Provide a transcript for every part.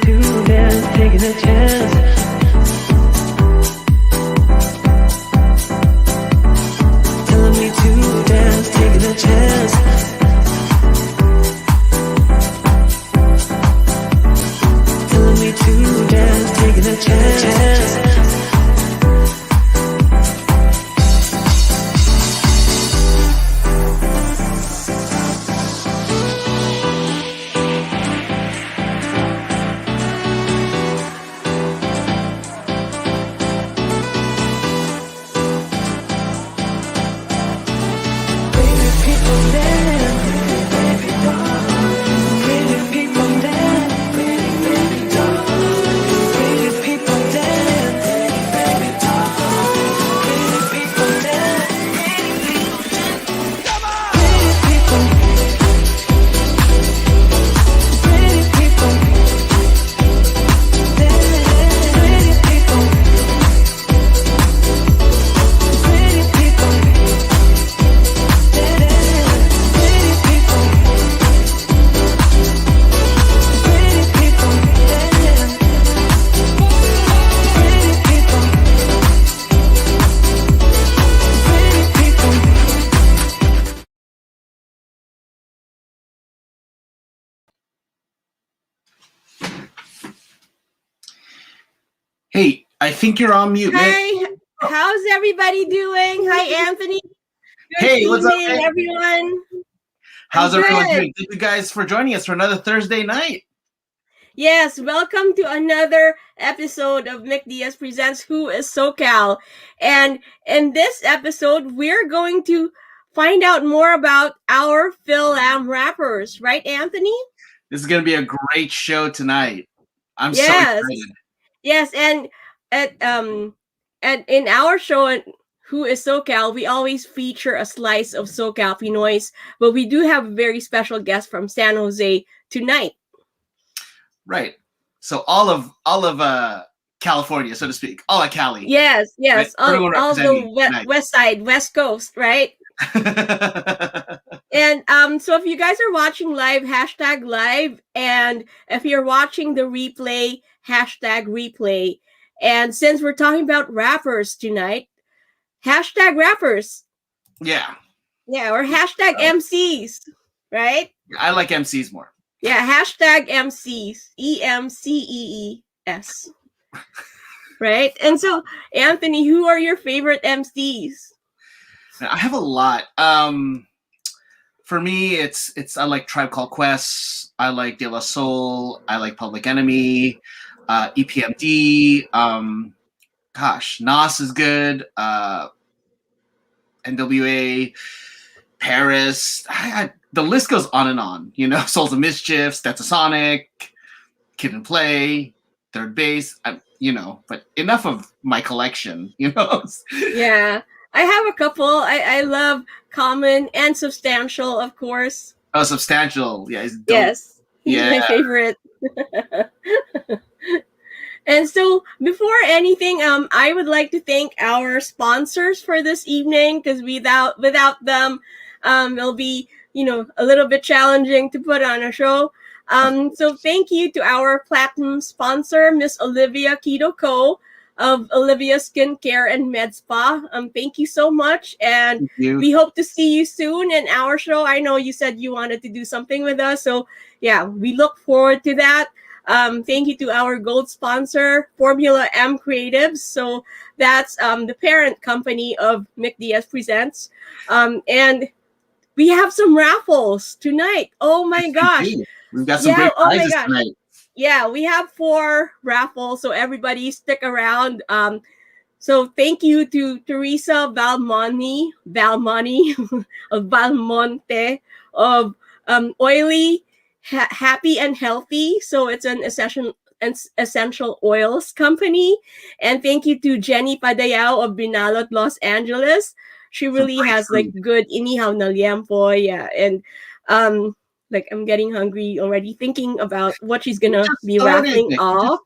to dance, taking a chance. Telling me to dance, taking a chance. Telling me to dance, taking a chance. Hey, I think you're on mute, Mick. Hi, how's everybody doing? Hi, Anthony. Good Hey, what's up, evening, Mick? everyone. How's I'm everyone good. doing? Thank you guys for joining us for another Thursday night. Yes, welcome to another episode of Mick Diaz Presents Who is SOCAL. And in this episode, we're going to find out more about our Phil-Am rappers, right, Anthony? This is going to be a great show tonight. I'm so Yes. excited. Yes, and in our show, Who is SoCal, we always feature a slice of SoCal Pinoys, but we do have a very special guest from San Jose tonight. Right. So all of California, so to speak, all of Cali. Yes, Right? Everyone all representing the tonight. west side, west coast, right? And so if you guys are watching live, hashtag live, and if you're watching the replay, hashtag replay. And since we're talking about rappers tonight, hashtag rappers. Yeah. Yeah, or hashtag MCs, right? I like MCs more. Yeah, hashtag MCs, EMCEES. Right? And so, Anthony, who are your favorite MCs? I have a lot. For me, it's I like Tribe Called Quest. I like De La Soul. I like Public Enemy. EPMD. Nas is good. NWA. Paris. The list goes on and on. You know, Souls of Mischief, Stetsasonic, Kid and Play, Third Base. But enough of my collection. You know. Yeah. I have a couple. I love Common and Substantial, of course. Oh, Substantial. Yeah, he's dope. Yes, he's my favorite. And so, before anything, I would like to thank our sponsors for this evening, because without them, it'll be a little bit challenging to put on a show. So thank you to our platinum sponsor, Miss Olivia Keto Co. of Olivia Skincare and Med Spa. Thank you so much, and we hope to see you soon in our show. I know you said you wanted to do something with us, so yeah, we look forward to that. Thank you to our gold sponsor, Formula M Creatives. So that's the parent company of Mick Diaz Presents. And we have some raffles tonight. Oh my gosh. We've got some great prizes tonight. Yeah, we have 4 raffles, so everybody stick around. So thank you to Teresa Valmonte of Oily, Happy and Healthy. So it's an essential oils company. And thank you to Jenny Padayao of Binalot, Los Angeles. She really has like good inihaw na liempo. Yeah, and I'm getting hungry already thinking about what she's gonna be raffling off.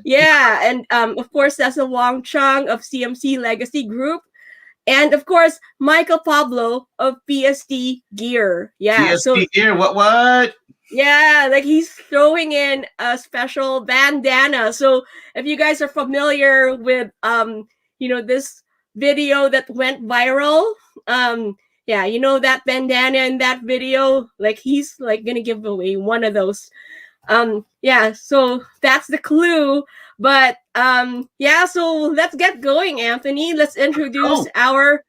Yeah, and of course that's a Wong Chung of CMC Legacy Group, and of course Michael Pablo of PST Gear. Yeah, PST Gear, what? Yeah, like he's throwing in a special bandana. So if you guys are familiar with this video that went viral, yeah, you know that bandana in that video, like he's like gonna give away one of those. Yeah, so that's the clue. But yeah, so let's get going, Anthony. Let's introduce Oh, our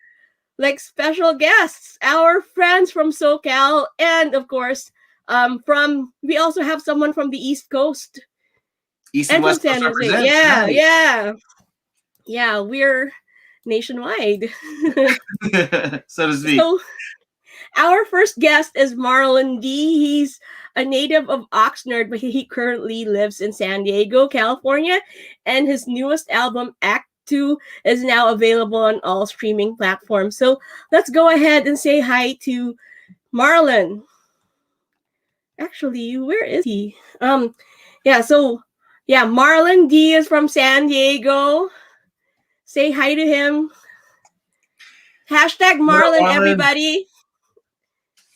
like special guests, our friends from SoCal, and of course, from we also have someone from the East Coast East and and from West San Coast Jose. represents. Yeah, Nice. yeah, yeah. We're nationwide. So to speak. So our first guest is Marlon D. He's a native of Oxnard, but he currently lives in San Diego, California. And his newest album, Act 2, is now available on all streaming platforms. So let's go ahead and say hi to Marlon. Actually, where is he? Yeah, so yeah, Marlon D is from San Diego. Say hi to him. Hashtag What up, Marlon, Marlon? everybody.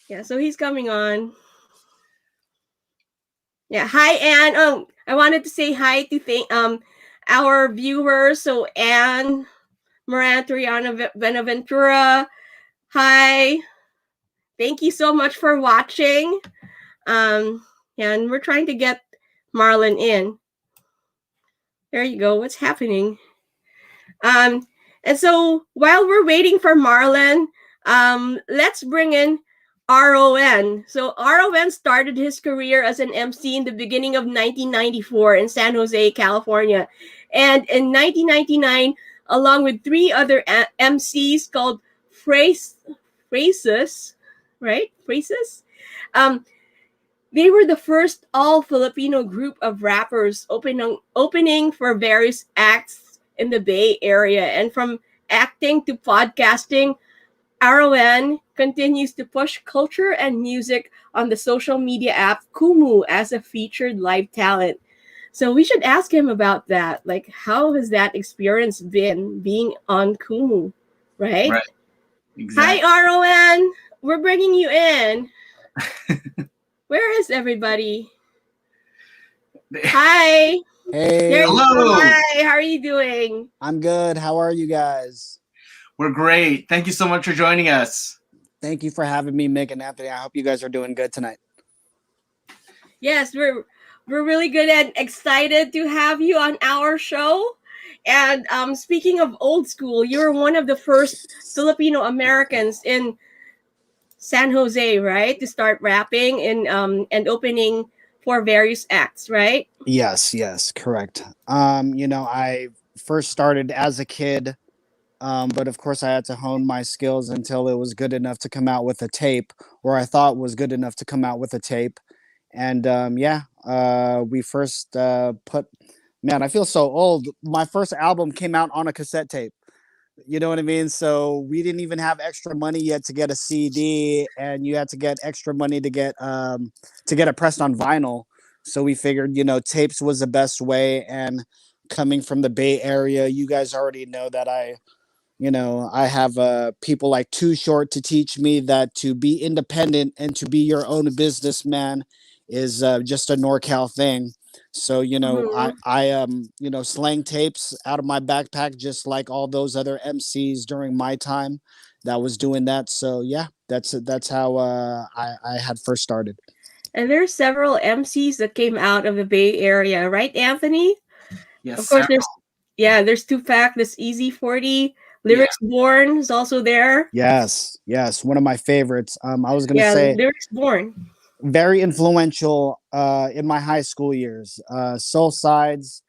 Yeah, so he's coming on. Yeah, hi Anne. I wanted to say hi to our viewers. So Anne, Morant, Rihanna, Benaventura. Hi. Thank you so much for watching. Yeah, and we're trying to get Marlon in. There you go. What's happening? And so while we're waiting for Marlon, let's bring in RON. So RON started his career as an MC in the beginning of 1994 in San Jose, California. And in 1999, along with three other MCs called Phrases, right? Phrases? Um, they were the first all Filipino group of rappers opening for various acts in the Bay Area. And from acting to podcasting, RON continues to push culture and music on the social media app Kumu as a featured live talent. So we should ask him about that. Like, how has that experience been being on Kumu, right? Right. Hi, Exactly. RON. We're bringing you in. Where is everybody? Hi. There Hey, you go. Hello. Hi. How are you doing? I'm good. How are you guys? We're great. Thank you so much for joining us. Thank you for having me, Mick and Anthony. I hope you guys are doing good tonight. Yes, we're really good and excited to have you on our show. And speaking of old school, you're one of the first Filipino-Americans in San Jose, right? To start rapping and opening for various acts, right? Yes, correct. I first started as a kid, but of course I had to hone my skills until it was good enough to come out with a tape, or I thought was good enough to come out with a tape. And we first put, man, I feel so old. My first album came out on a cassette tape. You know what I mean? So we didn't even have extra money yet to get a CD, and you had to get extra money to get it pressed on vinyl. So we figured, tapes was the best way. And coming from the Bay Area, you guys already know that I have people like Too Short to teach me that to be independent and to be your own businessman is just a NorCal thing. So Mm-hmm. I slang tapes out of my backpack just like all those other MCs during my time that was doing that. So yeah, that's how I had first started. And there's several MCs that came out of the Bay Area, right, Anthony? Yes, Of course, sir. there's Tupac, this EZ40, Yeah. Lyrics Born is also there. Yes, one of my favorites. I was gonna Yeah, say Lyrics Born. very influential in my high school years. Soul Sides,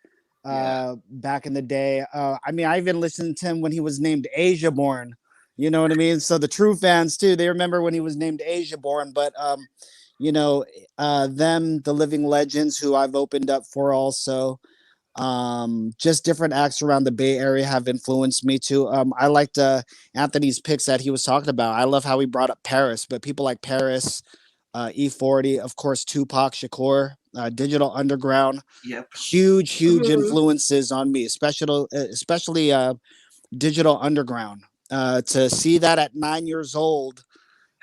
Yeah. back in the day. I even listened to him when he was named Asia Born. You know what I mean? So the true fans too, they remember when he was named Asia Born. But the Living Legends, who I've opened up for also. Just different acts around the Bay Area have influenced me too. I liked Anthony's picks that he was talking about. I love how he brought up Paris, but people like Paris, E40, of course, Tupac Shakur, Digital Underground, Yep. huge Mhm. influences on me, especially Digital Underground. To see that at 9 years old,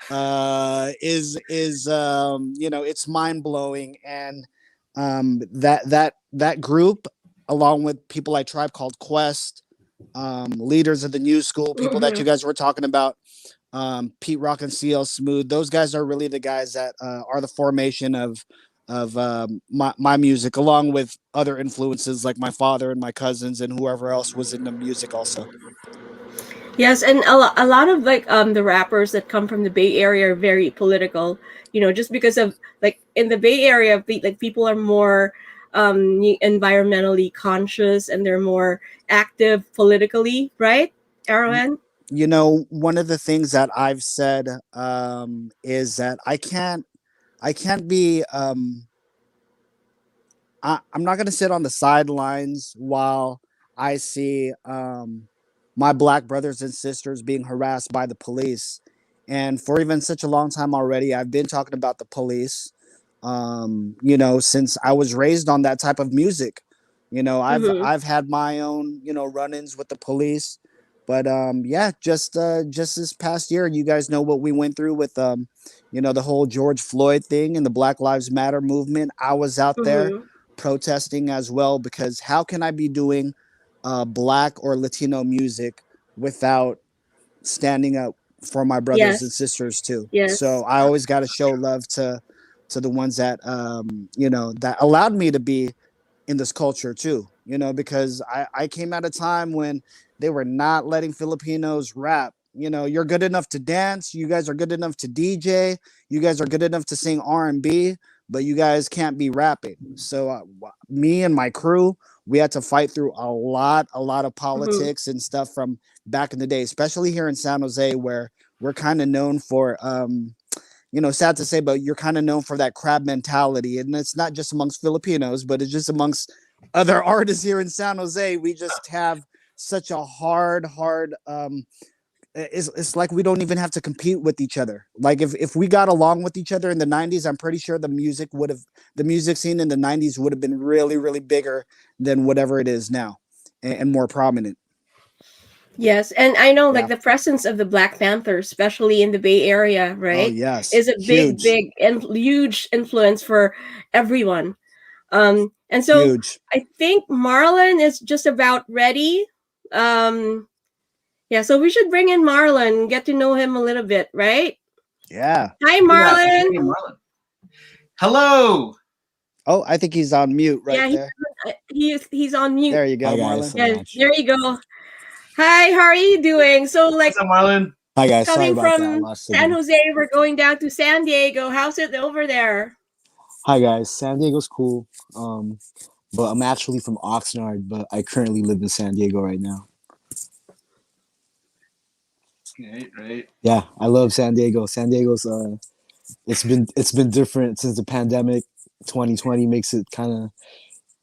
is you know, it's mind blowing. And that group, along with people like Tribe Called Quest, leaders of the new school, people that you guys were talking about, Pete Rock and CL Smooth, those guys are really the guys that are the formation of my music, along with other influences like my father and my cousins and whoever else was in the music also. Yes, and a lot of like the rappers that come from the Bay Area are very political. You know, just because of like in the Bay Area, like people are more environmentally conscious and they're more active politically, right? Arwen? You know, one of the things that I've said is that I can't be I'm not going to sit on the sidelines while I see my black brothers and sisters being harassed by the police. And for even such a long time already, I've been talking about the police, you know, since I was raised on that type of music. You know, Mm-hmm. I've had my own, you know, run-ins with the police. But yeah, just this past year, you guys know what we went through with you know, the whole George Floyd thing and the Black Lives Matter movement. I was out there Mm-hmm. protesting as well, because how can I be doing black or Latino music without standing up for my brothers and Yes. sisters too? So Yes. I always got to show love to the ones that you know, that allowed me to be in this culture too, you know, because I came at a time when they were not letting Filipinos rap. You know, you're good enough to dance, you guys are good enough to DJ, you guys are good enough to sing R&B, but you guys can't be rapping. So me and my crew, we had to fight through a lot of Mm-hmm. politics and stuff from back in the day, especially here in San Jose, where we're kind of known for you know, sad to say, but you're kind of known for that crab mentality. And it's not just amongst Filipinos, but it's just amongst other artists here in San Jose. We just have such a hard, it's like we don't even have to compete with each other. Like if we got along with each other in the 90s, I'm pretty sure the music scene in the 90s would have been really, really bigger than whatever it is now, and more prominent. Yes, and I know like Yeah. the presence of the Black Panther, especially in the Bay Area, Oh, right, yes. is a Huge, big and huge influence for everyone. And so huge. I think Marlon is just about ready. Um, yeah, so we should bring in Marlon, get to know him a little bit, right? Yeah. Hi, Yeah. Marlon. Hey, Marlon. Hello. Oh, I think he's on mute right Yeah, there. he's on mute. There you go, Hi guys, Marlon. so Yeah, much. there you go. Hi, how are you doing? So, What's like, up, Marlon? Hi guys, sorry coming about that. I from lost San signal. Jose, we're going down to San Diego. How's it over there? Hi guys, San Diego's cool. But I'm actually from Oxnard, but I currently live in San Diego right now. Right. Yeah, I love San Diego. San Diego's it's been different since the pandemic. 2020 makes it kind of,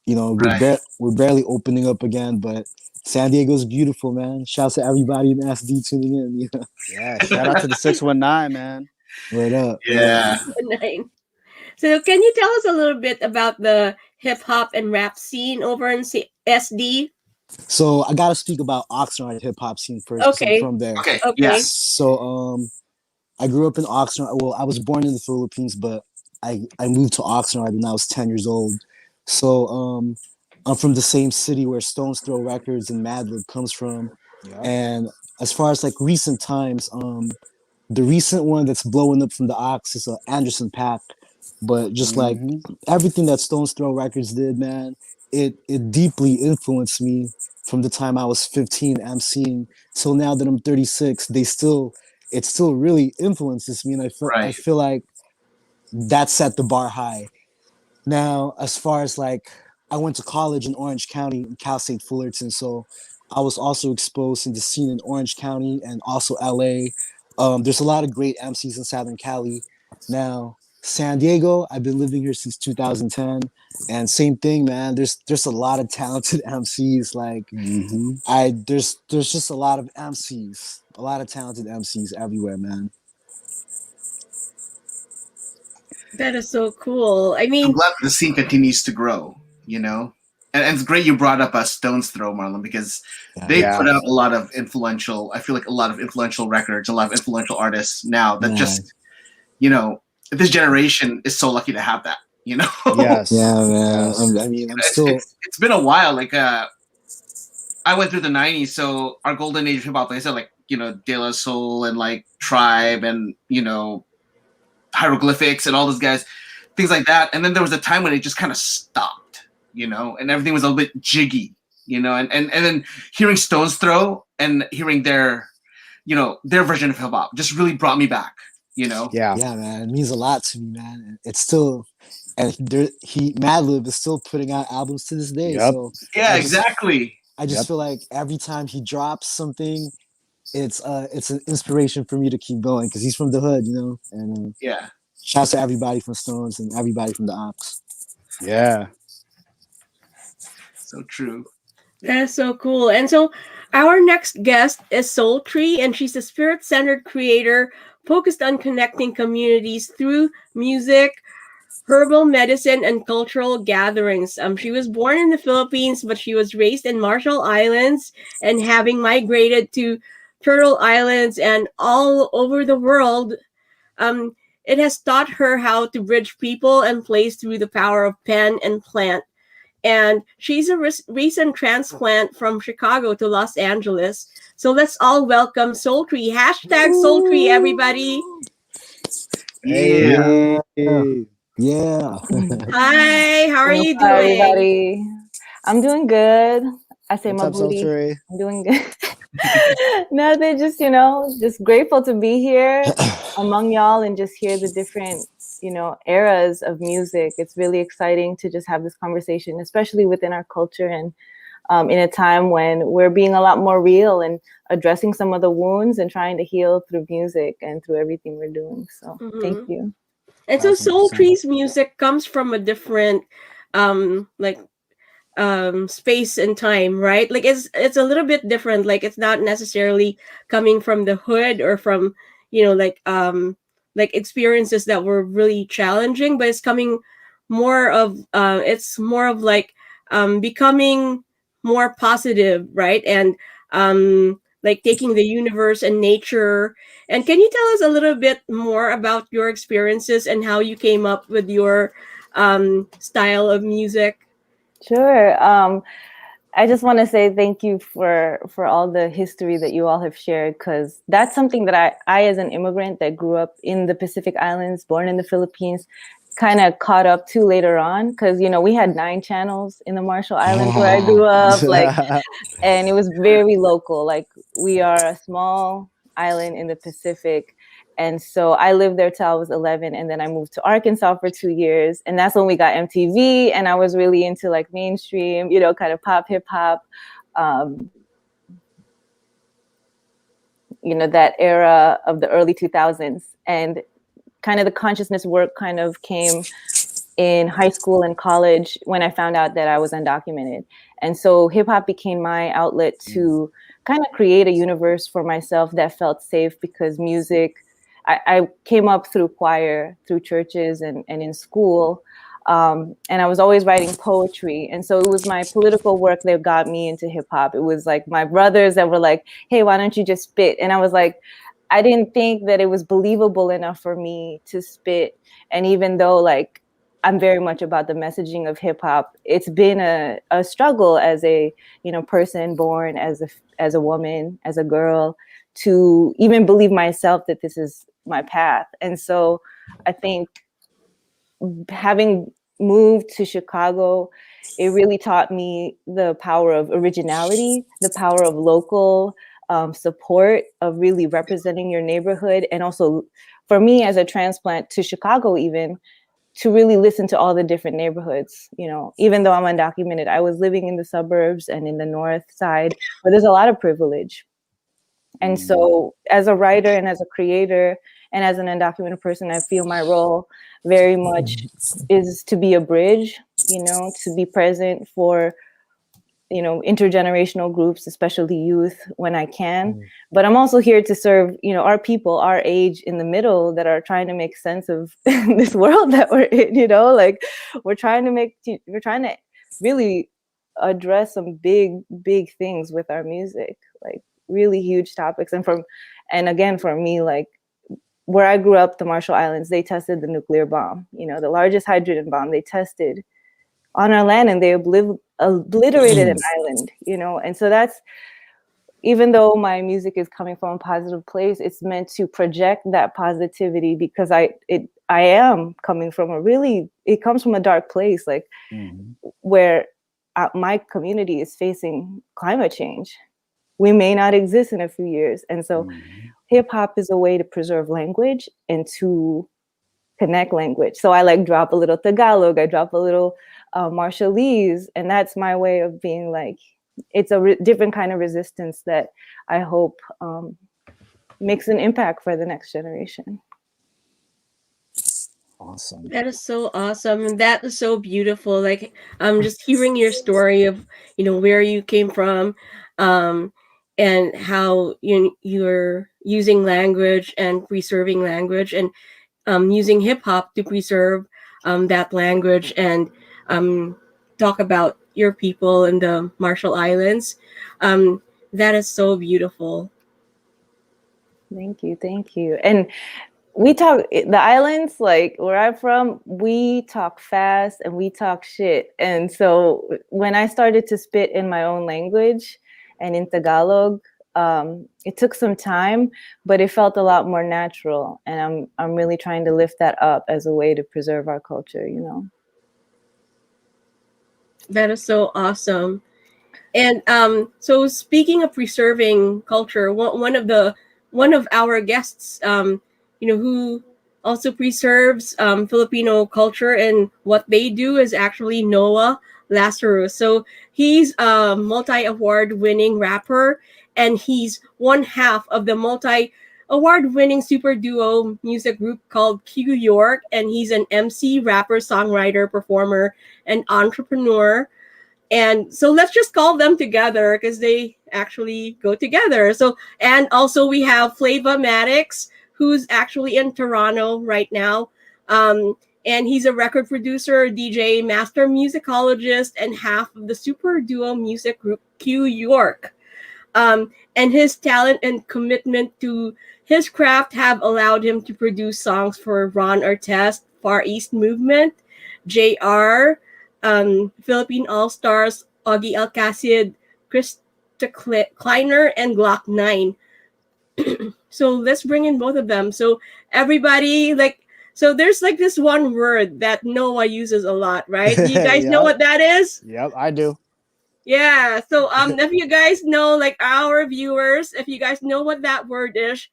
you know, Right. we're barely opening up again, but San Diego's beautiful, man. Shouts to everybody in SD tuning in. You know, Yeah, shout out to the 619, man. word up. Yeah. Nine. So, can you tell us a little bit about the hip hop and rap scene over in SD? So I gotta speak about Oxnard hip hop scene first because I'm Okay, from there. Okay. okay. Yes. So I grew up in Oxnard. Well, I was born in the Philippines, but I moved to Oxnard when I was 10 years old. So I'm from the same city where Stones Throw Records and Madlib comes from. Yeah. And as far as like recent times, the recent one that's blowing up from the Ox is Anderson Pack. But just like Mm-hmm. everything that Stones Throw Records did, man, it deeply influenced me from the time I was 15 emceeing till now that I'm 36. It still really influences me, and I Right. feel like that set the bar high. Now, as far as like, I went to college in Orange County in Cal State Fullerton, so I was also exposed in the scene in Orange County and also LA. There's a lot of great MCs in Southern Cali. Now, San Diego, I've been living here since 2010, and same thing, man. There's a lot of talented MCs. Like Mm-hmm. there's just a lot of MCs, a lot of talented MCs everywhere, man. That is so cool. I I'm mean, glad the scene continues to grow, you know? and it's great you brought up a Stone's Throw, Marlon, because they Yeah. put out a lot of influential. I feel like a lot of influential records, a lot of influential artists now that just, this generation is so lucky to have that. Yes. Yeah, man. Yes. I mean, I'm still. It's been a while. Like I went through the '90s, so our golden age of hip hop. Like I said, like De La Soul and like Tribe and Hieroglyphics and all those guys, things like that. And then there was a time when it just kind of stopped, and everything was a little bit jiggy, and then hearing Stone's Throw and hearing their version of hip hop just really brought me back, Yeah. Yeah, man. It means a lot to me, man. It's still, and Madlib is still putting out albums to this day. Yep. So Yeah, exactly. I just feel like every time he drops something, it's an inspiration for me to keep going because he's from the hood, And Yeah. shouts to everybody from Stones and everybody from the Ox. Yeah. So true. That's so cool. And so our next guest is Soul Tree, and she's a spirit-centered creator focused on connecting communities through music, herbal medicine, and cultural gatherings. She was born in the Philippines, but she was raised in Marshall Islands, and having migrated to Turtle Islands and all over the world, it has taught her how to bridge people and place through the power of pen and plant. And she's a recent transplant from Chicago to Los Angeles. So let's all welcome Soul Tree. Hashtag Soul Tree, everybody. Yeah. Hey. Yeah. Hi, how are you doing? Hi, everybody. I'm doing good. I say What's my up, Soul booty. Tree? I'm doing good. Nothing, just just grateful to be here among y'all and just hear the different eras of music. It's really exciting to just have this conversation, especially within our culture and in a time when we're being a lot more real and addressing some of the wounds and trying to heal through music and through everything we're doing. So thank you. And so Soul 100%. Tree's music comes from a different space and time, right? Like it's a little bit different. Like it's not necessarily coming from the hood or from like experiences that were really challenging, but it's coming more of like becoming more positive, right? And like taking the universe and nature. And can you tell us a little bit more about your experiences and how you came up with your style of music? Sure. I just want to say thank you for all the history that you all have shared, because that's something that I as an immigrant that grew up in the Pacific Islands, born in the Philippines, kind of caught up to later on, because we had 9 channels in the Marshall Islands where I grew up, and it was very local. Like we are a small island in the Pacific. And so I lived there till I was 11, and then I moved to Arkansas for 2 years, and that's when we got MTV, and I was really into like mainstream, kind of pop, hip hop, that era of the early 2000s, and kind of the consciousness work kind of came in high school and college when I found out that I was undocumented. And so hip hop became my outlet to kind of create a universe for myself that felt safe, because music, I came up through choir, through churches and in school. And I was always writing poetry. And so it was my political work that got me into hip hop. It was like my brothers that were like, hey, why don't you just spit? And I was like, I didn't think that it was believable enough for me to spit. And even though like I'm very much about the messaging of hip hop, it's been a struggle as a person born as a woman, as a girl, to even believe myself that this is my path. And so I think having moved to Chicago, it really taught me the power of originality, the power of local support, of really representing your neighborhood. And also for me as a transplant to Chicago, even to really listen to all the different neighborhoods. Even though I'm undocumented, I was living in the suburbs and in the north side where there's a lot of privilege. And so as a writer and as a creator and as an undocumented person, I feel my role very much is to be a bridge, to be present for, intergenerational groups, especially youth, when I can. But I'm also here to serve, our people, our age in the middle, that are trying to make sense of this world that we're in, like we're trying to really address some big things with our music, like really huge topics. And again, for me, like where I grew up, the Marshall Islands, they tested the nuclear bomb, you know, the largest hydrogen bomb they tested on our land, and they obliterated an island, you know. And so that's, even though my music is coming from a positive place, it's meant to project that positivity, because I am coming from it comes from a dark place, like where my community is facing climate change. We may not exist in a few years. And so hip hop is a way to preserve language and to connect language. So I like drop a little Tagalog, I drop a little Marshallese, and that's my way of being like, it's a different kind of resistance that I hope makes an impact for the next generation. Awesome. That is so awesome, and that is so beautiful. Like, just hearing your story of, you know, where you came from, and how you're using language and preserving language, and using hip hop to preserve that language, and talk about your people in the Marshall Islands. That is so beautiful. Thank you. And we talk, the islands, like where I'm from, we talk fast and we talk shit. And so when I started to spit in my own language and in Tagalog, it took some time, but it felt a lot more natural. And I'm really trying to lift that up as a way to preserve our culture, you know. That is so awesome. And so speaking of preserving culture, one of our guests, who also preserves Filipino culture, and what they do is actually Noah Lazarus. So he's a multi-award-winning rapper, and he's one half of the multi-award-winning super duo music group called Q York, and he's an MC, rapper, songwriter, performer, and entrepreneur. And so let's just call them together because they actually go together. So, and also we have Flava Maddox, who's actually in Toronto right now. And he's a record producer, DJ, master musicologist, and half of the super duo music group Q York. And his talent and commitment to his craft have allowed him to produce songs for Ron Artest, Far East Movement, JR, Philippine All-Stars, Augie Alcacid, Krista Kleiner, and Glock 9. So let's bring in both of them. So everybody, so there's like this one word that Noah uses a lot, right? Do you guys know what that is? Yep, I do. Yeah. So if you guys know, like our viewers, if you guys know what that word is,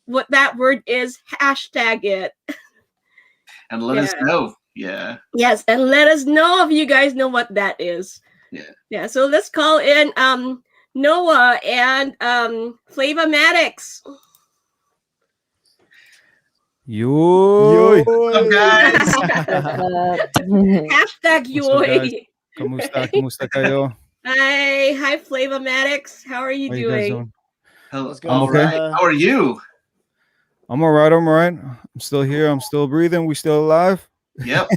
hashtag it. And let us know. Yeah. Yes, and let us know if you guys know what that is. Yeah. Yeah. So let's call in Noah and Flava Maddox. Yoy! What's up, guys? Hashtag yoy. Kamusta kayo? Hi, Flava Maddox. How are you How you guys doing? doing? Hello. Let's go, All right. Flava. How are you? I'm all right. I'm still here. I'm still breathing. We still alive. Yep.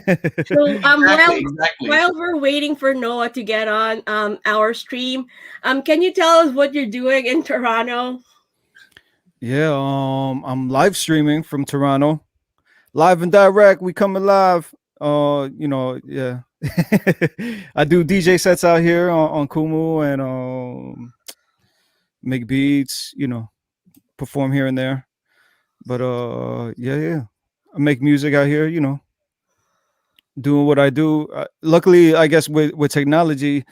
So Exactly. while we're waiting for Noah to get on our stream, can you tell us what you're doing in Toronto? Yeah. I'm live streaming from Toronto, live and direct. We coming live. Yeah. I do DJ sets out here on Kumu and make beats. Perform here and there. But yeah. I make music out here. Doing what I do. Luckily, I guess with technology,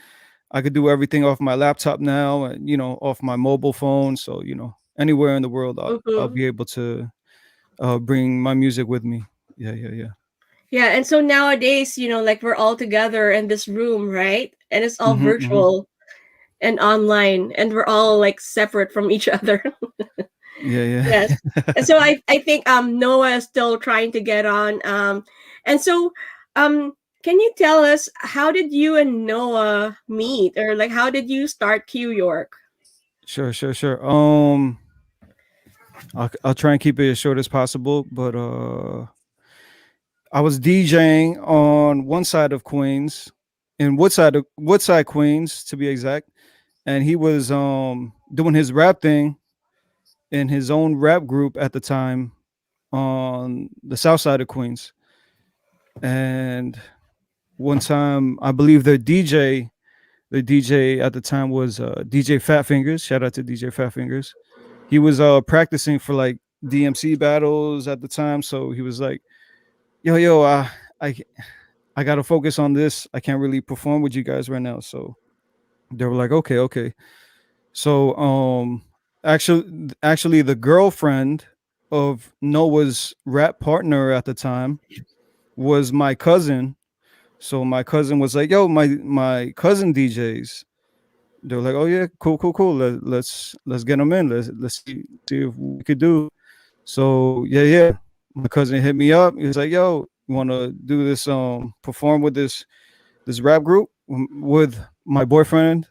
I could do everything off my laptop now, and off my mobile phone. So anywhere in the world, I'll be able to bring my music with me. Yeah. Yeah, and so nowadays, like we're all together in this room, right? And it's all virtual and online, and we're all like separate from each other. Yeah. Yes. And so I think Noah is still trying to get on. And so can you tell us, how did you and Noah meet, or like how did you start Q York? Sure. I'll try and keep it as short as possible, but I was DJing on one side of Queens in Woodside, Queens, to be exact, and he was doing his rap thing in his own rap group at the time on the south side of Queens. And one time, I believe the DJ at the time was DJ Fat Fingers. Shout out to DJ Fat Fingers. He was practicing for like DMC battles at the time, so he was like, "Yo, I gotta focus on this. I can't really perform with you guys right now." So they were like, "Okay." So actually, the girlfriend of Noah's rap partner at the time was my cousin. So my cousin was like, "Yo, my cousin DJs." They were like, "Oh yeah, cool. Let's get them in. Let's see if we could do." So yeah. My cousin hit me up. He was like, "Yo, you want to do this? Perform with this rap group with my boyfriend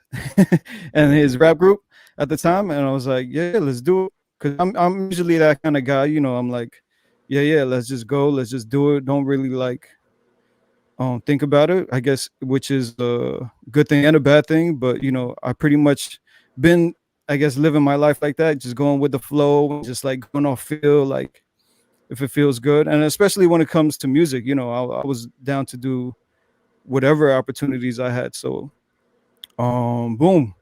and his rap group at the time." And I was like, "Yeah, let's do it." Cause I'm usually that kind of guy. I'm like, yeah, let's just go. Let's just do it. Don't really like think about it, I guess, which is a good thing and a bad thing. But I pretty much been, I guess, living my life like that, just going with the flow, just like going off feel, like if it feels good. And especially when it comes to music, I was down to do whatever opportunities I had. So boom,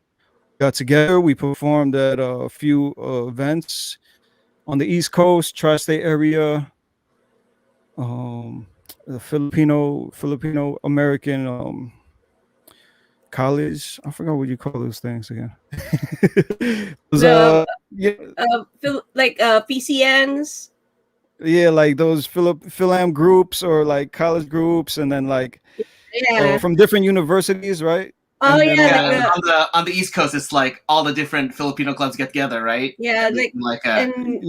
got together. We performed at a few events on the East Coast, tri-state area. The Filipino-American college. I forgot what you call those things again. PCNs. Yeah, like those Philam groups or like college groups, and then like from different universities, right? Oh, and yeah, then, on the East Coast, it's like all the different Filipino clubs get together, right? Yeah, and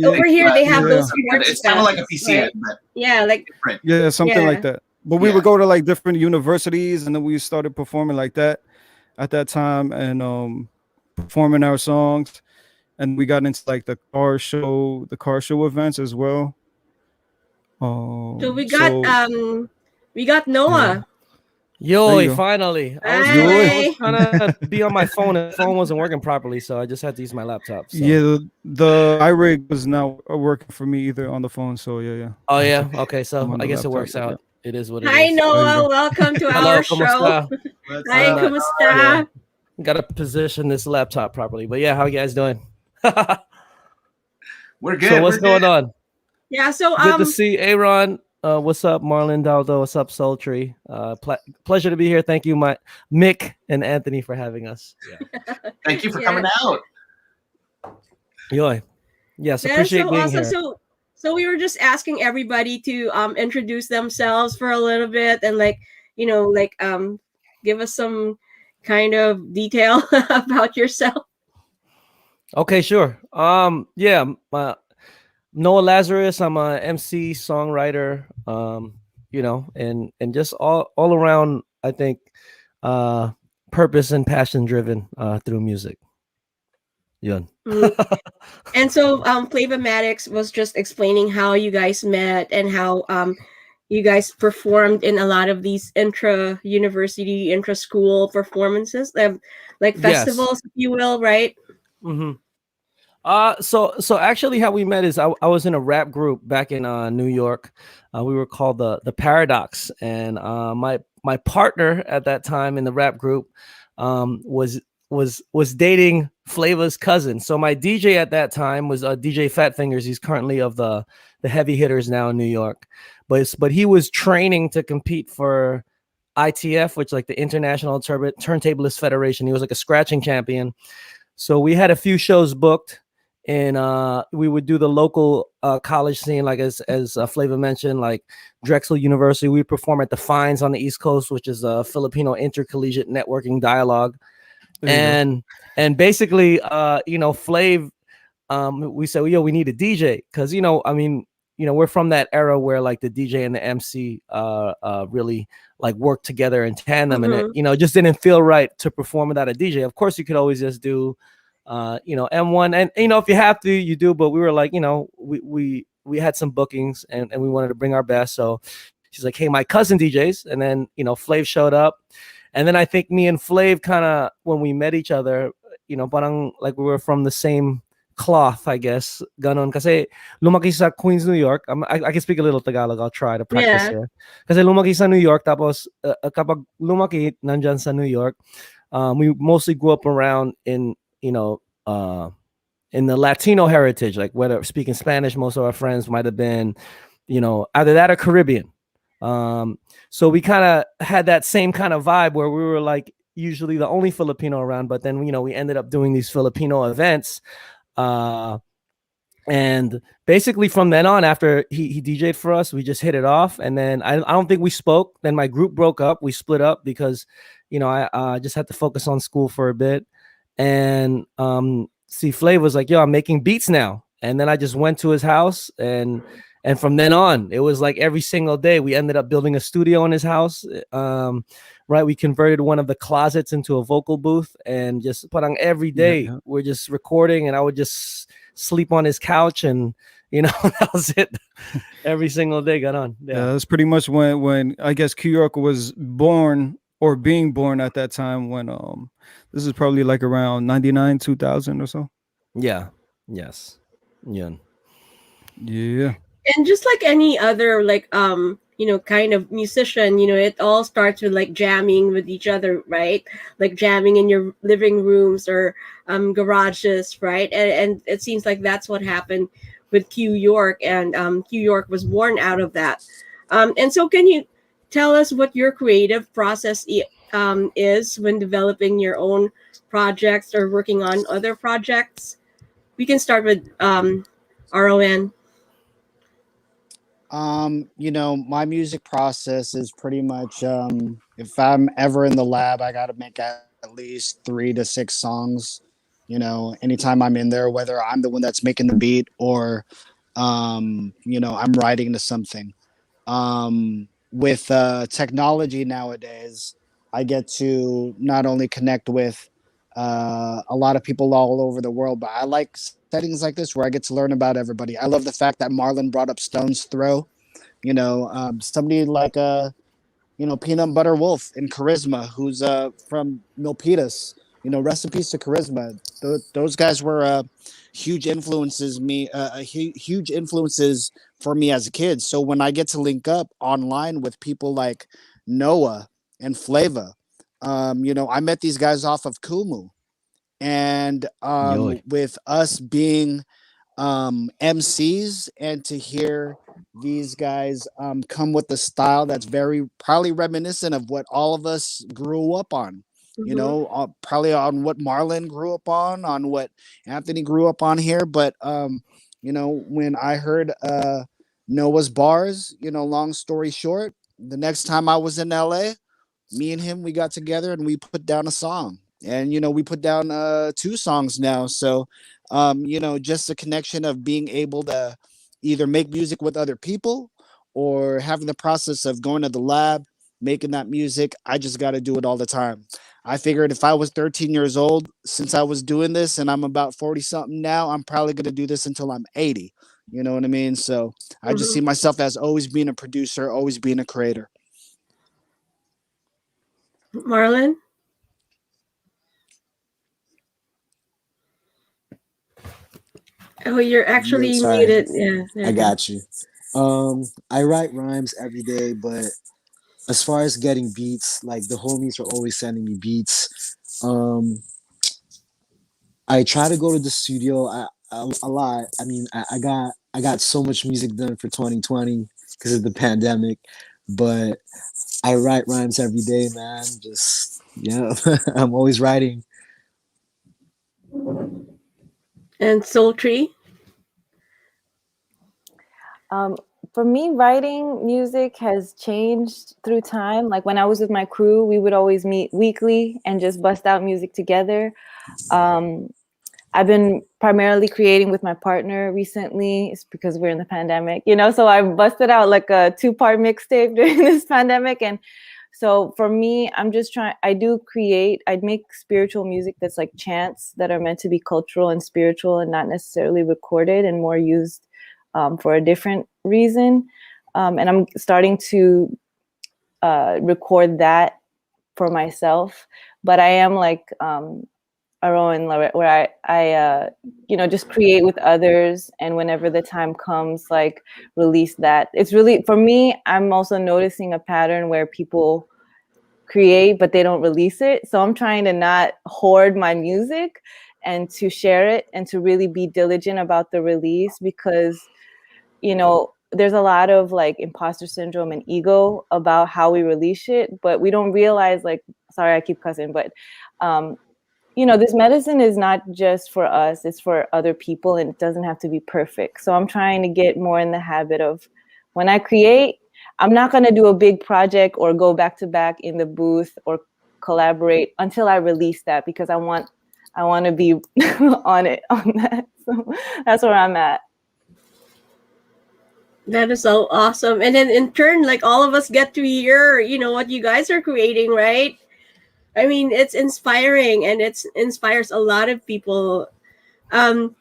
over here they have those sports. It's kind of like a PCN, but yeah, something like that. But we would go to like different universities, and then we started performing like that at that time, and performing our songs, and we got into like the car show events as well. So we got Noah. Yo, finally. I was trying to be on my phone, and the phone wasn't working properly, so I just had to use my laptop. So. Yeah, the iRig was not working for me either on the phone, so yeah. Oh yeah, okay, so I guess it works out. It is what it is. Hi Noah, welcome to our show. Hi, kumusta? Gotta position this laptop properly, but yeah, how you guys doing? We're good. So what's going on? Yeah, so good to see Aaron. What's up, Marlon D? What's up, Sultry? Pleasure to be here. Thank you, Mick and Anthony, for having us. Yeah. Thank you for coming out. Yes, appreciate being here. So we were just asking everybody to introduce themselves for a little bit and give us some kind of detail about yourself. Okay, sure. Noah Lazarus. I'm a MC, songwriter, and just all around, I think, purpose and passion driven through music. Yeah. And so Flavomatics was just explaining how you guys met and how you guys performed in a lot of these intra-university, intra-school performances, like festivals, if you will, right? Mm-hmm. So actually how we met is I was in a rap group back in New York. We were called the Paradox, and my partner at that time in the rap group was dating Flava's cousin. So my DJ at that time was DJ Fat Fingers. He's currently of the heavy hitters now in New York, but he was training to compete for ITF, which like the International Turntablist Federation. He was like a scratching champion. So we had a few shows booked, and we would do the local college scene, like as Flava mentioned, like Drexel University. We perform at the Fines on the East Coast, which is a Filipino intercollegiate networking dialogue. And basically, Flav, we said, we need a DJ, because we're from that era where like the DJ and the MC really like work together in tandem, and it just didn't feel right to perform without a DJ. Of course, you could always just do M1, and if you have to, you do. But we were like, we had some bookings, and we wanted to bring our best. So she's like, hey, my cousin DJs, and then Flav showed up. And then I think me and Flav kind of, when we met each other, you know, parang like we were from the same cloth, I guess. Ganon. Kasi lumaki sa Queens, New York. I can speak a little Tagalog. I'll try to practice Yeah. here. Kasi lumaki sa New York. Tapos kapag lumaki nandyan sa New York, we mostly grew up around in, you know, in the Latino heritage, like whether speaking Spanish, most of our friends might have been, you know, either that or Caribbean. So we kind of had that same kind of vibe where we were like usually the only Filipino around, but then, you know, we ended up doing these Filipino events. And basically from then on, after he DJ'd for us, we just hit it off. And then I don't think we spoke. Then my group broke up. We split up because, you know, I just had to focus on school for a bit. And see, Flav was like, yo, I'm making beats now. And then I just went to his house, and from then on, it was like every single day we ended up building a studio in his house. Right, we converted one of the closets into a vocal booth, and just parang every day we're just recording, and I would just sleep on his couch, and you know, that was it. Every single day got on. Yeah, that's pretty much when I guess Q York was born, or being born at that time, when this is probably like around 99, 2000 or so. Yeah. Yes. Yeah. Yeah. And just like any other like you know, kind of musician, you know, it all starts with like jamming with each other, right? Like jamming in your living rooms or garages, right? And it seems like that's what happened with Q York, and Q York was born out of that. And so can you tell us what your creative process is when developing your own projects or working on other projects? We can start with RON. You know, my music process is pretty much if I'm ever in the lab, I gotta make at least 3 to 6 songs. You know, anytime I'm in there, whether I'm the one that's making the beat or you know, I'm writing to something. With technology nowadays, I get to not only connect with a lot of people all over the world, but I like settings like this where I get to learn about everybody. I love the fact that Marlon brought up Stone's Throw. You know, somebody like you know, Peanut Butter Wolf and Charisma, who's from Milpitas. You know, rest in peace to Charisma. Those guys were huge influences huge influences for me as a kid. So when I get to link up online with people like Noah and Flava, you know, I met these guys off of Kumu, and Yoy. with us being MCs, and to hear these guys come with a style that's very probably reminiscent of what all of us grew up on. You know, probably on what Marlon grew up on what Anthony grew up on here. But you know, when I heard Noah's bars, you know, long story short, the next time I was in LA, me and him, we got together and we put down a song. And you know, we put down 2 songs now. So you know, just the connection of being able to either make music with other people or having the process of going to the lab, making that music. I just got to do it all the time. I figured if I was 13 years old, since I was doing this and I'm about 40 something now, I'm probably going to do this until I'm 80. You know what I mean? So I just see myself as always being a producer, always being a creator. Marlon? Oh, you're actually Sorry. muted. Yeah. I got you. I write rhymes every day, but as far as getting beats, like the homies are always sending me beats. I try to go to the studio a lot. I mean, I got so much music done for 2020 because of the pandemic, but I write rhymes every day, man. Just yeah, I'm always writing. And Sultry? For me, writing music has changed through time. Like when I was with my crew, we would always meet weekly and just bust out music together. I've been primarily creating with my partner recently. It's because we're in the pandemic, you know, so I busted out like a 2-part mixtape during this pandemic. And so for me, I'm just I do create, I'd make spiritual music that's like chants that are meant to be cultural and spiritual and not necessarily recorded and more used for a different reason. And I'm starting to record that for myself, but I am like Aroan, where I just create with others, and whenever the time comes, like release that. It's really, for me, I'm also noticing a pattern where people create but they don't release it. So I'm trying to not hoard my music and to share it and to really be diligent about the release, because there's a lot of like imposter syndrome and ego about how we release it, but we don't realize, like, sorry, I keep cussing, but this medicine is not just for us, it's for other people, and it doesn't have to be perfect. So I'm trying to get more in the habit of, when I create, I'm not going to do a big project or go back to back in the booth or collaborate until I release that, because I want to be on that. So that's where I'm at. That is so awesome. And then in turn, like, all of us get to hear, what you guys are creating, right? I mean, it's inspiring, and it inspires a lot of people. And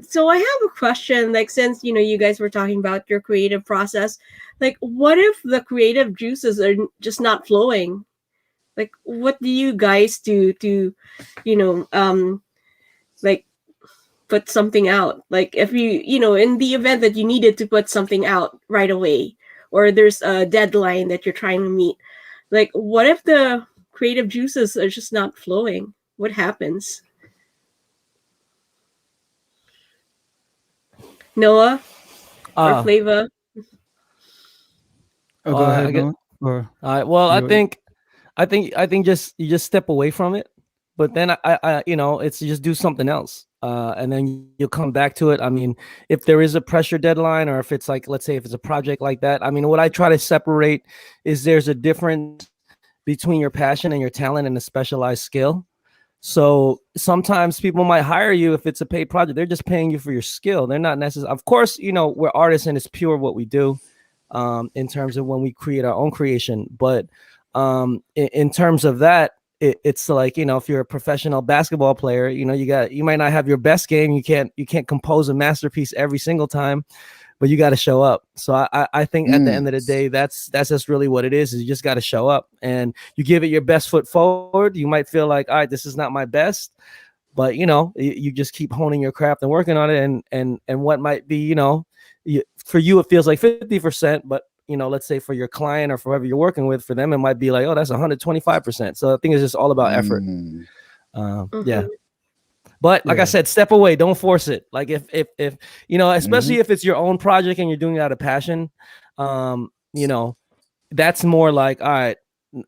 so I have a question, like, since, you guys were talking about your creative process, like, what if the creative juices are just not flowing? Like, what do you guys do to, like, put something out? Like, if in the event that you needed to put something out right away, or there's a deadline that you're trying to meet, like, what if the creative juices are just not flowing? What happens? Noah or Flava? Oh, go ahead, I get, Noah. Or all right. Well, I you- think just you just step away from it, but then I it's just do something else, and then you'll come back to it. I mean, if there is a pressure deadline, or if it's like, let's say, if it's a project like that, I mean, what I try to separate is there's a difference between your passion and your talent and a specialized skill. So sometimes people might hire you if it's a paid project. They're just paying you for your skill. They're not necessarily, of course, we're artists and it's pure what we do, in terms of when we create our own creation. But in terms of that, it's like, if you're a professional basketball player, you might not have your best game. You can't compose a masterpiece every single time, but you got to show up. So I think at the end of the day, that's just really what it is you just got to show up, and you give it your best foot forward. You might feel like, all right, this is not my best, but you just keep honing your craft and working on it. And what might be, for you, it feels like 50%, but let's say for your client or for whoever you're working with, for them, it might be like, oh, that's 125%. So I think it's just all about effort. Yeah. But like I said, step away, don't force it. Like if especially if it's your own project and you're doing it out of passion, that's more like, all right,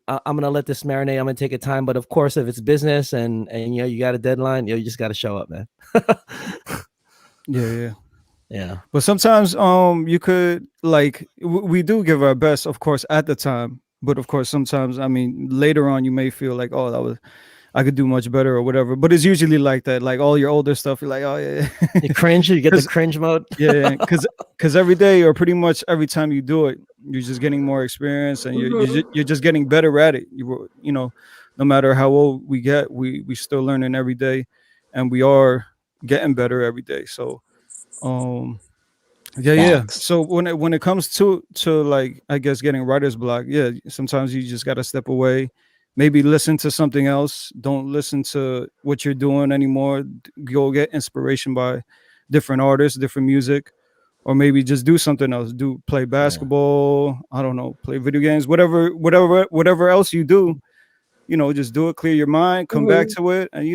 I'm gonna let this marinate. I'm gonna take a time. But of course, if it's business and you got a deadline, you just got to show up, man. Yeah. But sometimes you could, like, we do give our best, of course, at the time. But of course, sometimes, I mean, later on, you may feel like, oh, I could do much better or whatever. But it's usually like that. Like all your older stuff, you're like, oh yeah. You cringe. You get the cringe mode. Yeah, because every day or pretty much every time you do it, you're just getting more experience, and you're just getting better at it. No matter how old we get, we still learning every day, and we are getting better every day. So, yeah. So when it comes to like, I guess, getting writer's block, yeah, sometimes you just gotta step away. Maybe listen to something else. Don't listen to what you're doing anymore. Go get inspiration by different artists, different music, or maybe just do something else. Play basketball. I don't know, play video games, whatever else you do. Just do it. Clear your mind. Come back to it, and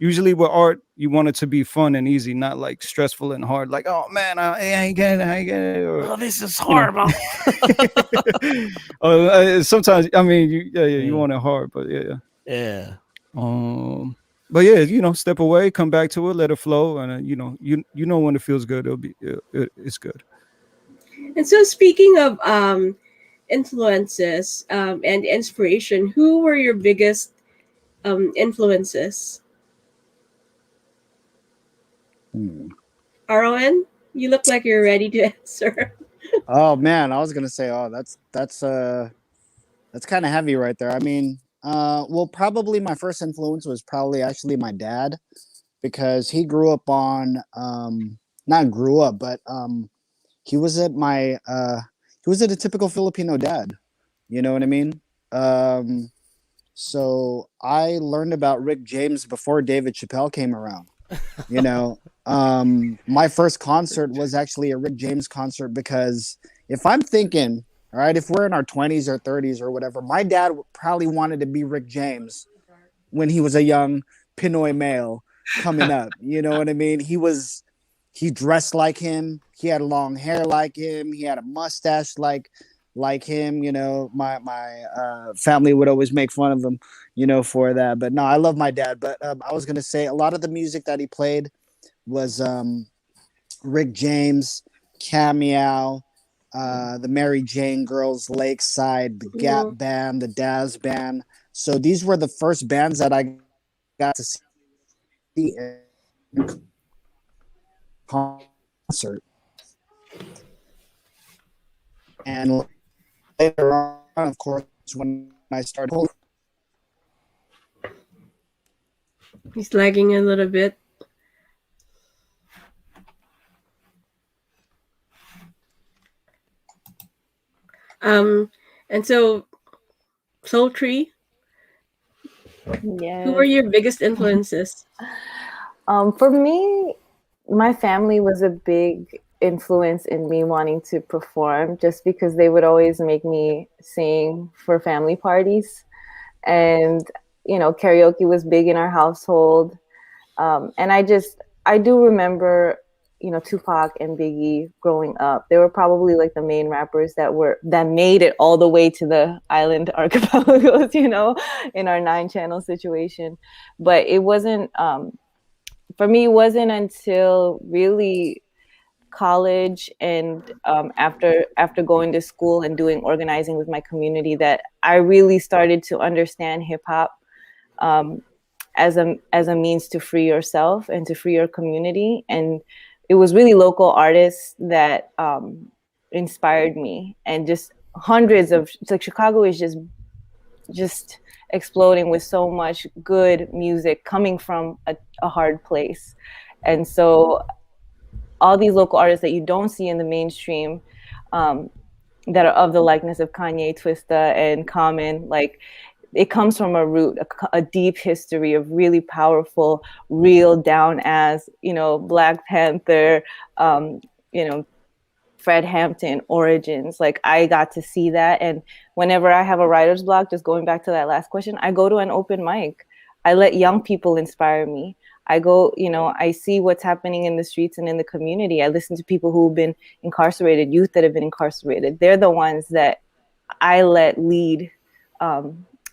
usually with art, you want it to be fun and easy, not like stressful and hard. Like, oh man, I ain't getting it. Or, this is horrible. Sometimes, I mean, you want it hard, but yeah. But yeah, step away, come back to it, let it flow, and you know when it feels good, it's good. And so, speaking of influences and inspiration, who were your biggest influences? Arwen, you look like you're ready to answer. Oh man, I was gonna say, that's kind of heavy right there. I mean, well, probably my first influence was probably actually my dad, because he grew up on not grew up, but he was at a typical Filipino dad. You know what I mean? Um, so I learned about Rick James before David Chappelle came around. You know, my first concert was actually a Rick James concert because if I'm thinking, all right, if we're in our 20s or 30s or whatever, my dad probably wanted to be Rick James when he was a young Pinoy male coming up. You know what I mean? He dressed like him. He had long hair like him. He had a mustache like him. You know, my family would always make fun of him, you know, for that. But no, I love my dad. But I was gonna say a lot of the music that he played was Rick James, Cameo, the Mary Jane Girls, Lakeside, the Gap Mhm. Band, the Daz Band. So these were the first bands that I got to see in concert. And later on, of course, when I started, He's lagging a little bit. And so Soul Tree, who were Yes. your biggest influences? For me, my family was a big influence in me wanting to perform just because they would always make me sing for family parties. And, you know, karaoke was big in our household. And I do remember, you know, Tupac and Biggie growing up. They were probably like the main rappers that made it all the way to the island archipelagos, you know, in our 9 channel situation. But it wasn't, for me, it wasn't until really college and after going to school and doing organizing with my community that I really started to understand hip hop um, as a means to free yourself and to free your community. And it was really local artists that inspired me, and just hundreds of, like, Chicago is just exploding with so much good music coming from a hard place. And so all these local artists that you don't see in the mainstream, that are of the likeness of Kanye, Twista, and Common, like, it comes from a root, a deep history of really powerful, real down as, you know, Black Panther, you know, Fred Hampton origins. Like, I got to see that. And whenever I have a writer's block, just going back to that last question, I go to an open mic. I let young people inspire me. I go, you know, I see what's happening in the streets and in the community. I listen to people who've been incarcerated, youth that have been incarcerated. They're the ones that I let lead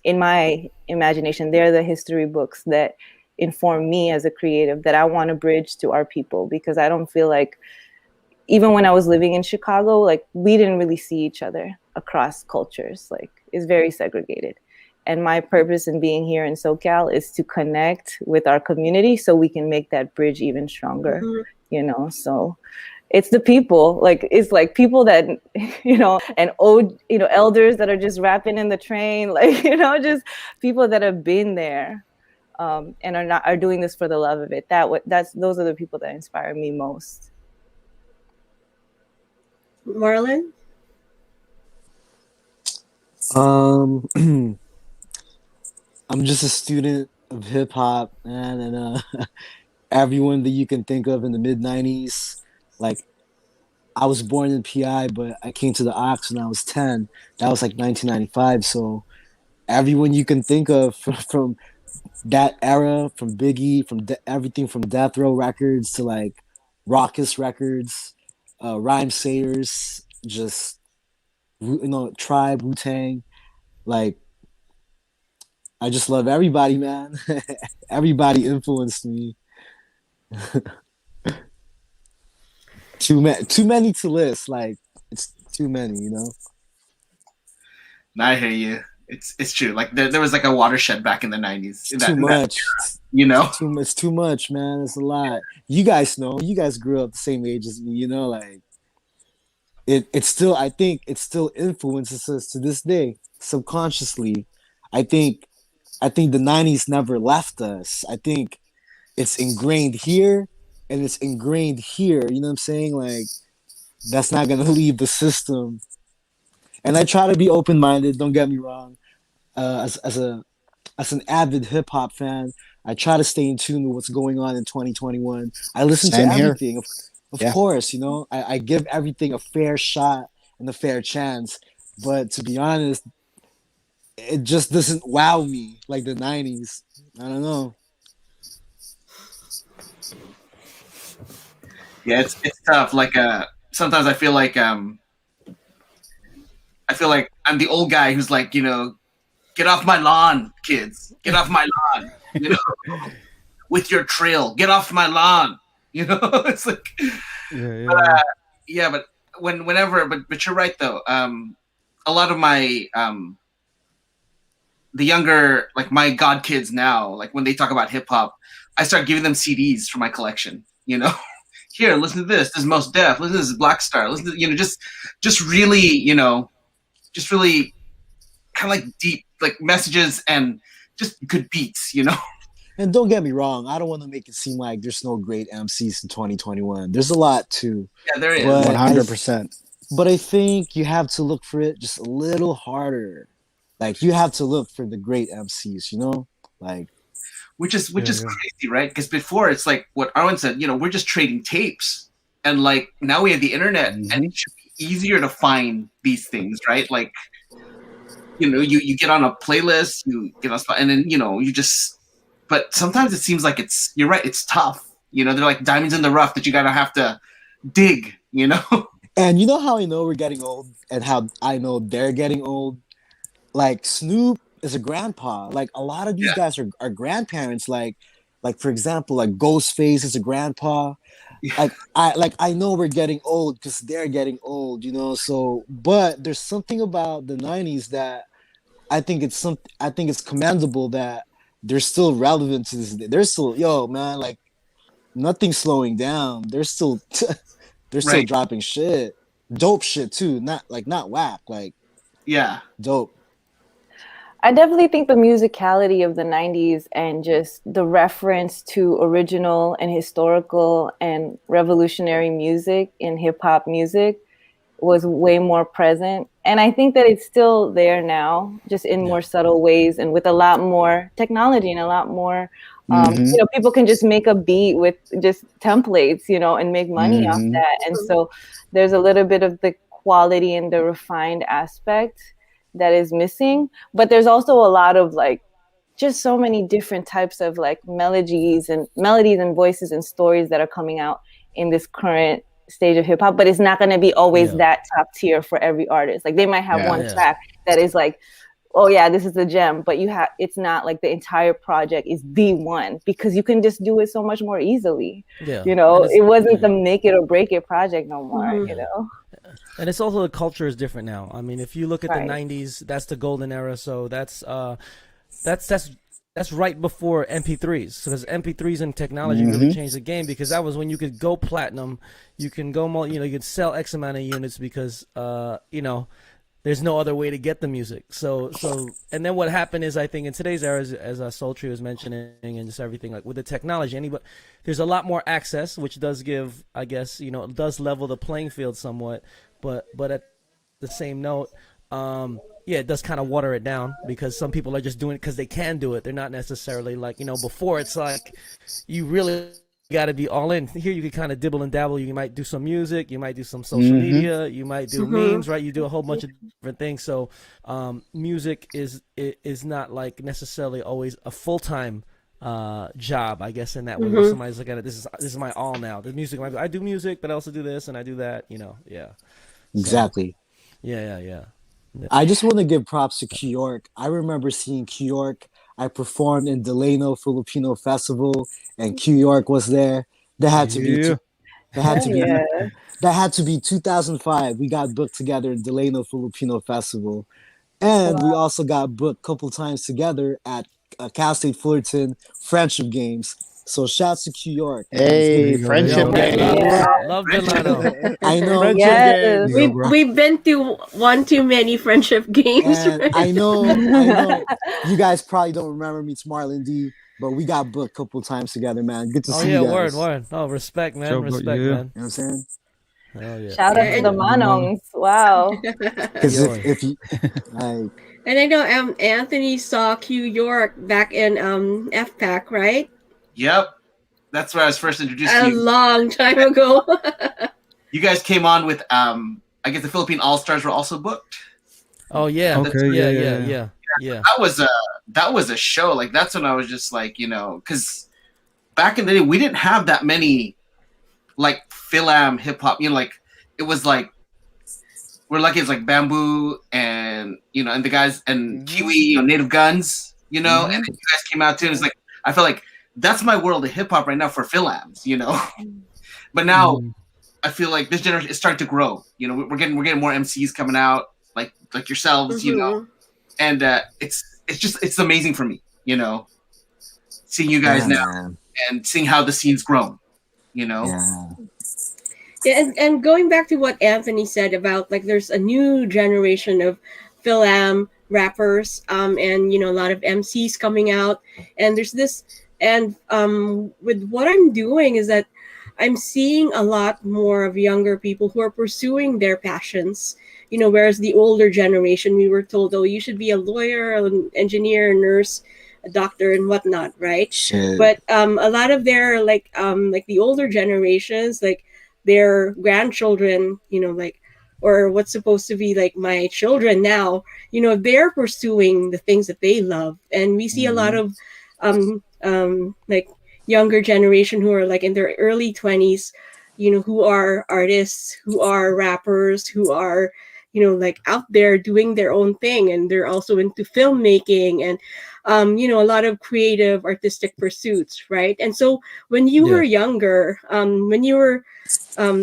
in my imagination. They're the history books that inform me as a creative that I want to bridge to our people, because I don't feel like, even when I was living in Chicago, like, we didn't really see each other across cultures. Like, it's very segregated. And my purpose in being here in SoCal is to connect with our community so we can make that bridge even stronger, you know? So it's the people, like, it's like people that, you know, and old, you know, elders that are just rapping in the train, like, you know, just people that have been there and are doing this for the love of it. Those are the people that inspire me most. Marlon? I'm just a student of hip hop, man, and everyone that you can think of in the mid '90s. Like, I was born in PI, but I came to the Ox when I was 10. That was like 1995. So everyone you can think of from that era, from Biggie, from everything from Death Row Records to like Raucous Records, Rhyme Sayers, just, you know, Tribe, Wu Tang. Like, I just love everybody, man. Everybody influenced me. Too many to list. Like, it's too many, you know. I hear you. It's true. Like there was like a watershed back in the 90s. It's too much. You know? It's too much, man. It's a lot. You guys know. You guys grew up the same age as me, you know, like, it's still, I think it still influences us to this day, subconsciously. I think the 90s never left us. I think it's ingrained here and it's ingrained here. You know what I'm saying? Like, that's not gonna leave the system. And I try to be open minded, don't get me wrong. as an avid hip hop fan, I try to stay in tune with what's going on in 2021. I listen to Same here. everything, of Yeah. course. You know, I give everything a fair shot and a fair chance. But to be honest, it just doesn't wow me like the '90s. I don't know. Yeah, it's tough. Like sometimes I feel like I'm the old guy who's like, get off my lawn, kids. Get off my lawn. With your trail. Get off my lawn. It's like but whenever but you're right though. A lot of my the younger, like my god kids now, like when they talk about hip hop, I start giving them CDs from my collection, Here, listen to this. This is Most Def. Listen to this, Black Star. Listen to, just really, just really kind of like deep, like messages and just good beats, And don't get me wrong, I don't want to make it seem like there's no great MCs in 2021. There's a lot too. Yeah, there is. 100%. But I think you have to look for it just a little harder. Like you have to look for the great MCs, like. Which is crazy, right? Because before it's like what Arwen said, we're just trading tapes, and like now we have the internet, and it should be easier to find these things, right? Like, you get on a playlist, you get on spot, and then you just. But sometimes it seems like you're right, it's tough. They're like diamonds in the rough that you gotta have to dig, And you know how I know we're getting old, and how I know they're getting old. Like Snoop is a grandpa. Like a lot of these guys are grandparents. Like for example, like Ghostface is a grandpa. Yeah. I know we're getting old because they're getting old, So, but there's something about the '90s that I think it's commendable that they're still relevant to this day. They're still, man, like nothing's slowing down. They're still dropping shit, dope shit too. Not whack, like dope. I definitely think the musicality of the 90s and just the reference to original and historical and revolutionary music in hip hop music was way more present. And I think that it's still there now, just in more subtle ways and with a lot more technology and a lot more, people can just make a beat with just templates, and make money off that. And so there's a little bit of the quality and the refined aspect that is missing, but there's also a lot of like just so many different types of like melodies and voices and stories that are coming out in this current stage of hip hop, but it's not going to be always that top tier for every artist. Like they might have one track that is like, oh yeah, this is a gem, but it's not like the entire project is the one, because you can just do it so much more easily. It wasn't the make it or break it project no more. And it's also the culture is different now. I mean, if you look at the 90s, that's the golden era. So that's right before MP3s. So because MP3s and technology really changed the game, because that was when you could go platinum, you can go, you could sell X amount of units because, there's no other way to get the music. So, and then what happened is, I think in today's era, as Sultry was mentioning, and just everything, like with the technology, there's a lot more access, which does give, I guess, it does level the playing field somewhat, but at the same note, it does kind of water it down, because some people are just doing it because they can do it. They're not necessarily like, before it's like, you really got to be all in. Here you can kind of dibble and dabble. You might do some music, you might do some social media, you might do memes, right? You do a whole bunch of different things. So music is not like necessarily always a full-time job, I guess, in that way. Where somebody's looking at it, this is my all now. The music, I do music, but I also do this and I do that, Exactly. Yeah. I just want to give props to Q York. I remember seeing Q York. I performed in Delano Filipino Festival, and Q York was there. That had to be. That had to be 2005. We got booked together in Delano Filipino Festival, and we also got booked a couple times together at Cal State Fullerton Friendship Games. So shouts to Q York. Hey, friendship game. Love Delano. I know. Yes. We've been to one too many friendship games. Right? I know. You guys probably don't remember me. It's Marlon D, but we got booked a couple times together, man. Good to see you guys. Word. Oh, respect, man. Man. You know what I'm saying? Oh yeah. Shout out to the Manongs. Wow. Because if you like, And I know Anthony saw Q York back in FPAC, right? Yep. That's where I was first introduced A to you. long time ago. You guys came on with I guess the Philippine All Stars were also booked. Oh yeah. Okay, Yeah. That was a show. Like that's when I was just like, because back in the day we didn't have that many like Philam hip hop. Like it was like we're lucky it's like Bamboo and and the guys and Kiwi, Native Guns, and then you guys came out too. And it's like I feel like that's my world of hip hop right now for Philams, But now I feel like this generation is starting to grow. We're getting more MCs coming out, like yourselves, and it's amazing for me, seeing you guys now man. and seeing how the scene's grown, Yeah. Yeah, and going back to what Anthony said about like there's a new generation of Philam rappers, and a lot of MCs coming out, and there's this, and with what I'm doing is that I'm seeing a lot more of younger people who are pursuing their passions, whereas the older generation, we were told, oh, you should be a lawyer, an engineer, a nurse, a doctor, and whatnot, right? Shit. But a lot of their like the older generations, like their grandchildren, or what's supposed to be like my children now, they're pursuing the things that they love, and we see a lot of like younger generation who are like in their early 20s, who are artists, who are rappers, who are like out there doing their own thing, and they're also into filmmaking and a lot of creative artistic pursuits, right? And so when you were younger, when you were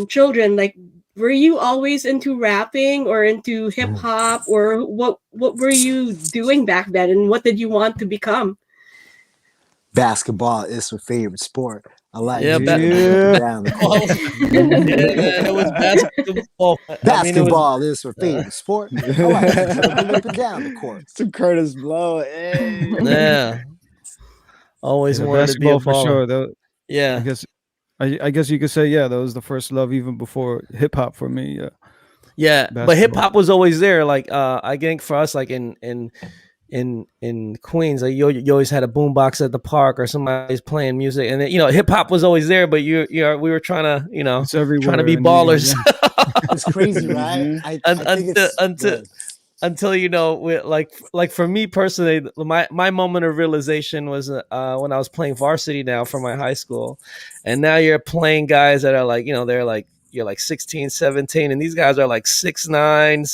children, like were you always into rapping or into hip hop, or what were you doing back then, and what did you want to become? Basketball is my favorite sport. I like Yeah, to ba- dribble down the court. Yeah, man, it was basketball. Basketball is my favorite sport. I like to dribble up and down the court. Some Curtis Blow. Hey. Yeah. Always wanted to be a basketball for baller. sure. Though, Yeah. I guess you could say that was the first love even before hip hop for me. Yeah. Yeah, but hip hop was always there. Like I think for us, like in Queens, like you always had a boombox at the park or somebody's playing music, and then, hip hop was always there. But we were trying to It's everywhere. trying to be I mean, ballers. It's crazy, right? I think it's Until like for me personally, my moment of realization was when I was playing varsity now for my high school, and now you're playing guys that are like they're like you're like 16, 17, and these guys are like 6'9",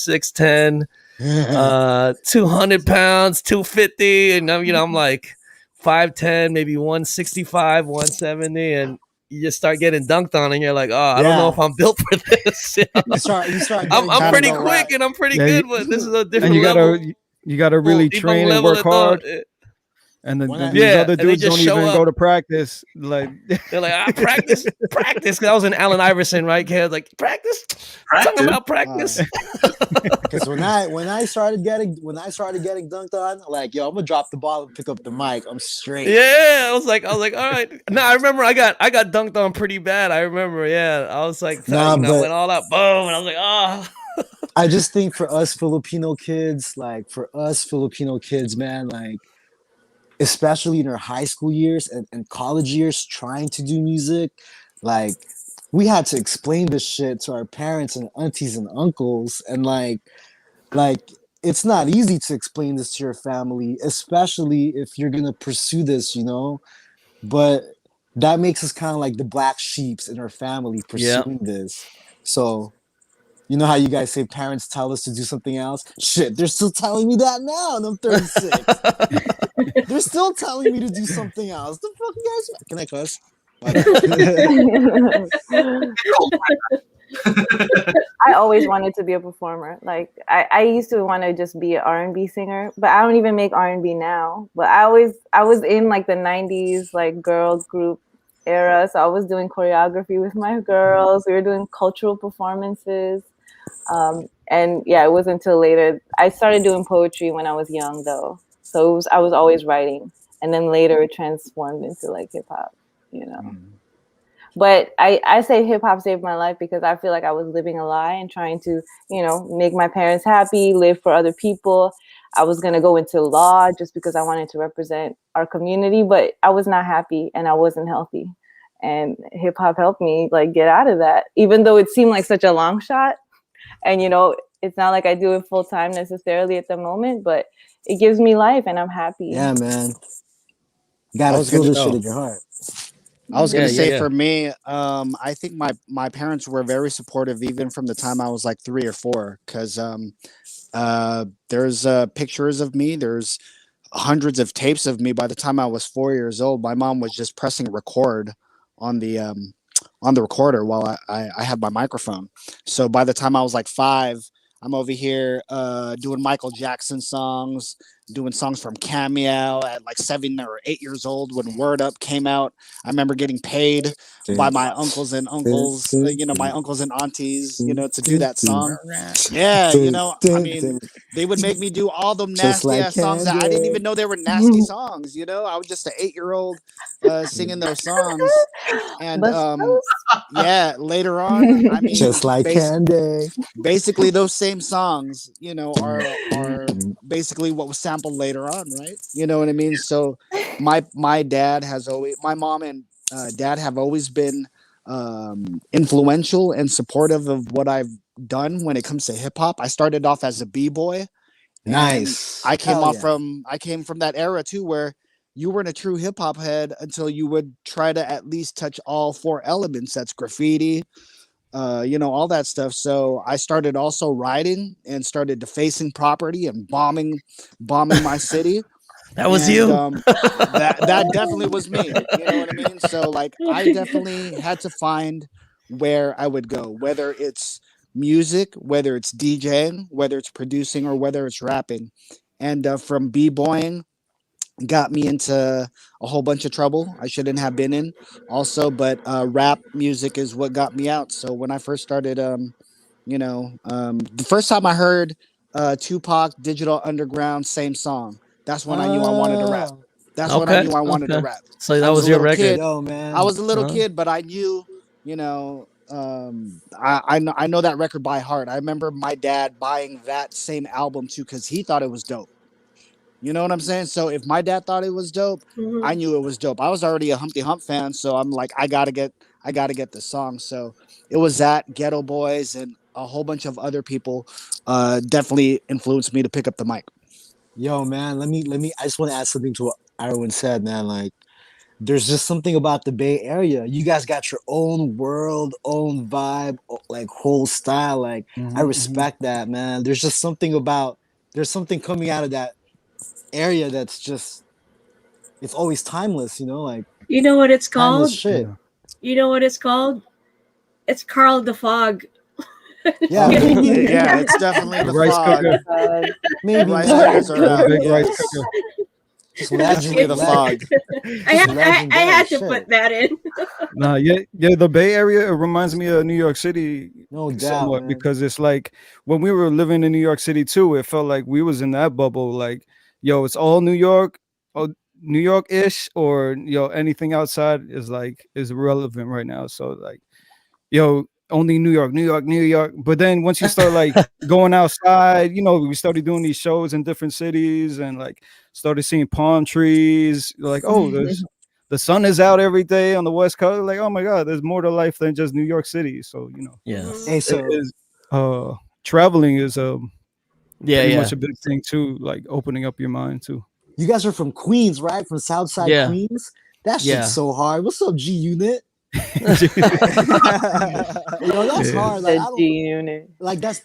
6'10", 200 pounds, 250, and I'm like 5'10", maybe 165, 170, and you just start getting dunked on, and you're like, oh, I don't know if I'm built for this. you start I'm pretty quick and I'm pretty good, but this is a different level. You gotta really train and work hard. And then these other dudes don't even go to practice. Like they're like, I practice. Because I was in Allen Iverson, right? Kid, like practice. Talking about practice. Because when I started getting dunked on, like, yo, I'm gonna drop the ball and pick up the mic. I'm straight. Yeah, I was like, all right. No, I remember I got dunked on pretty bad. I remember, I was like, I went all out, boom, and I was like, oh. I just think for us Filipino kids, man, like, especially in our high school years and college years, trying to do music, like, we had to explain this shit to our parents and aunties and uncles, and like it's not easy to explain this to your family, especially if you're gonna pursue this, but that makes us kind of like the black sheeps in our family pursuing this. So you know how you guys say parents tell us to do something else? Shit, they're still telling me that now, and I'm 36. They're still telling me to do something else. The fuck, guys? Can I cuss? I always wanted to be a performer. Like I used to want to just be an R&B singer, but I don't even make R&B now. But I was in like the 90s like girls group era, so I was doing choreography with my girls. We were doing cultural performances. And it wasn't until later. I started doing poetry when I was young though. So I was always writing, and then later it transformed into like hip hop, But I say hip hop saved my life because I feel like I was living a lie and trying to, you know, make my parents happy, live for other people. I was going to go into law just because I wanted to represent our community, but I was not happy and I wasn't healthy. And hip hop helped me like get out of that, even though it seemed like such a long shot. And, you know, it's not like I do it full time necessarily at the moment, but it gives me life and I'm happy. Yeah, man. You gotta feel this shit in your heart. I was gonna Yeah, say yeah. for me, I think my parents were very supportive even from the time I was like 3 or 4, because there's pictures of me. There's hundreds of tapes of me. By the time I was 4 years old, my mom was just pressing record on the recorder while I had my microphone. So by the time I was like 5, I'm over here doing Michael Jackson songs, doing songs from Cameo at like 7 or 8 years old when Word Up came out. I remember getting paid by my uncles and my uncles and aunties, to do that song. Yeah, I mean, they would make me do all them nasty ass songs that I didn't even know they were nasty songs. I was just an 8-year-old singing those songs. And yeah, later on, I mean, Just like candy. basically those same songs, are basically what was sampled later on, right? You know what I mean? So my mom and dad have always been influential and supportive of what I've done when it comes to hip hop. I started off as a b-boy. Nice. I came from that era too, where you weren't a true hip hop head until you would try to at least touch all 4 elements. That's graffiti, all that stuff. So I started also writing and started defacing property and bombing my city. That was you. That definitely was me. You know what I mean? So like, I definitely had to find where I would go, whether it's music, whether it's DJing, whether it's producing, or whether it's rapping. And from b-boying got me into a whole bunch of trouble I shouldn't have been in also, but rap music is what got me out. So when I first started, the first time I heard Tupac, Digital Underground, same song, that's when I knew I wanted to rap. That's when I knew I wanted to rap. So that was your record. Kid. Yo, man. I was a little kid, but I knew, I know that record by heart. I remember my dad buying that same album too, because he thought it was dope. You know what I'm saying? So if my dad thought it was dope, I knew it was dope. I was already a Humpty Hump fan, so I'm like, I gotta get the song. So it was that, Ghetto Boys, and a whole bunch of other people definitely influenced me to pick up the mic. Yo, man, let me. I just want to add something to what Irwin said, man. Like, there's just something about the Bay Area. You guys got your own world, own vibe, like whole style. Like, I respect that, man. There's just something there's something coming out of that area that's just, it's always timeless, like. You know what it's called? Shit. You know what it's called? It's Carl the Fog. Yeah, yeah, it's definitely the rice fog. cooker. Maybe Rice not. cookers are out, Big rice yes. cooker. Just Definitely the fog. I had to put that in. Nah, yeah, the Bay Area, it reminds me of New York City, No doubt, somewhat, man. because it's like when we were living in New York City too, it felt like we was in that bubble. Like, yo, it's all New York, New York-ish, or anything outside is irrelevant right now. So like, yo, only New York, New York, New York. But then once you start like going outside, we started doing these shows in different cities and like started seeing palm trees. Like, oh, the sun is out every day on the West Coast. Like, oh my God, there's more to life than just New York City. So, Yes. Hey, so traveling is pretty Yeah. much a big thing too, like opening up your mind too. you guys are from Queens, right? From Southside Yeah. Queens. That shit's Yeah. so hard. What's up, G Unit? That's hard. Like, The G unit. like that's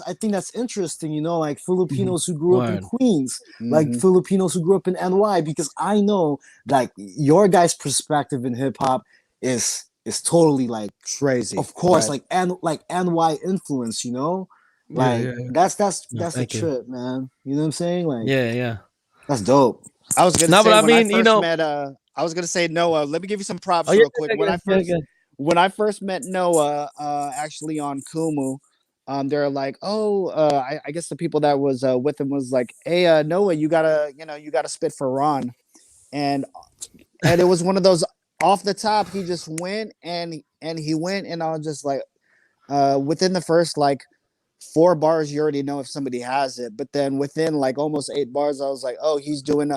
I think that's interesting, like Filipinos who grew up in Word. Queens, like Filipinos who grew up in NY, because I know like your guys' perspective in hip hop is totally like Crazy. of course, Right. like NY influence, like Yeah. that's a thank you. trip, man. You know what I'm saying? Like, Yeah. that's dope. I was gonna No, say but I when mean, I first met I was gonna say Noah. Let me give you some props Oh, yeah, real quick. yeah. When I first met Noah, actually on Kumu, they're like, oh, I guess the people that was with him was like, hey, Noah, you gotta spit for Ron, and it was one of those off the top, he just went and he went, and I was just like, within the first like 4 bars, you already know if somebody has it. But then within like almost 8 bars, I was like, oh, he's doing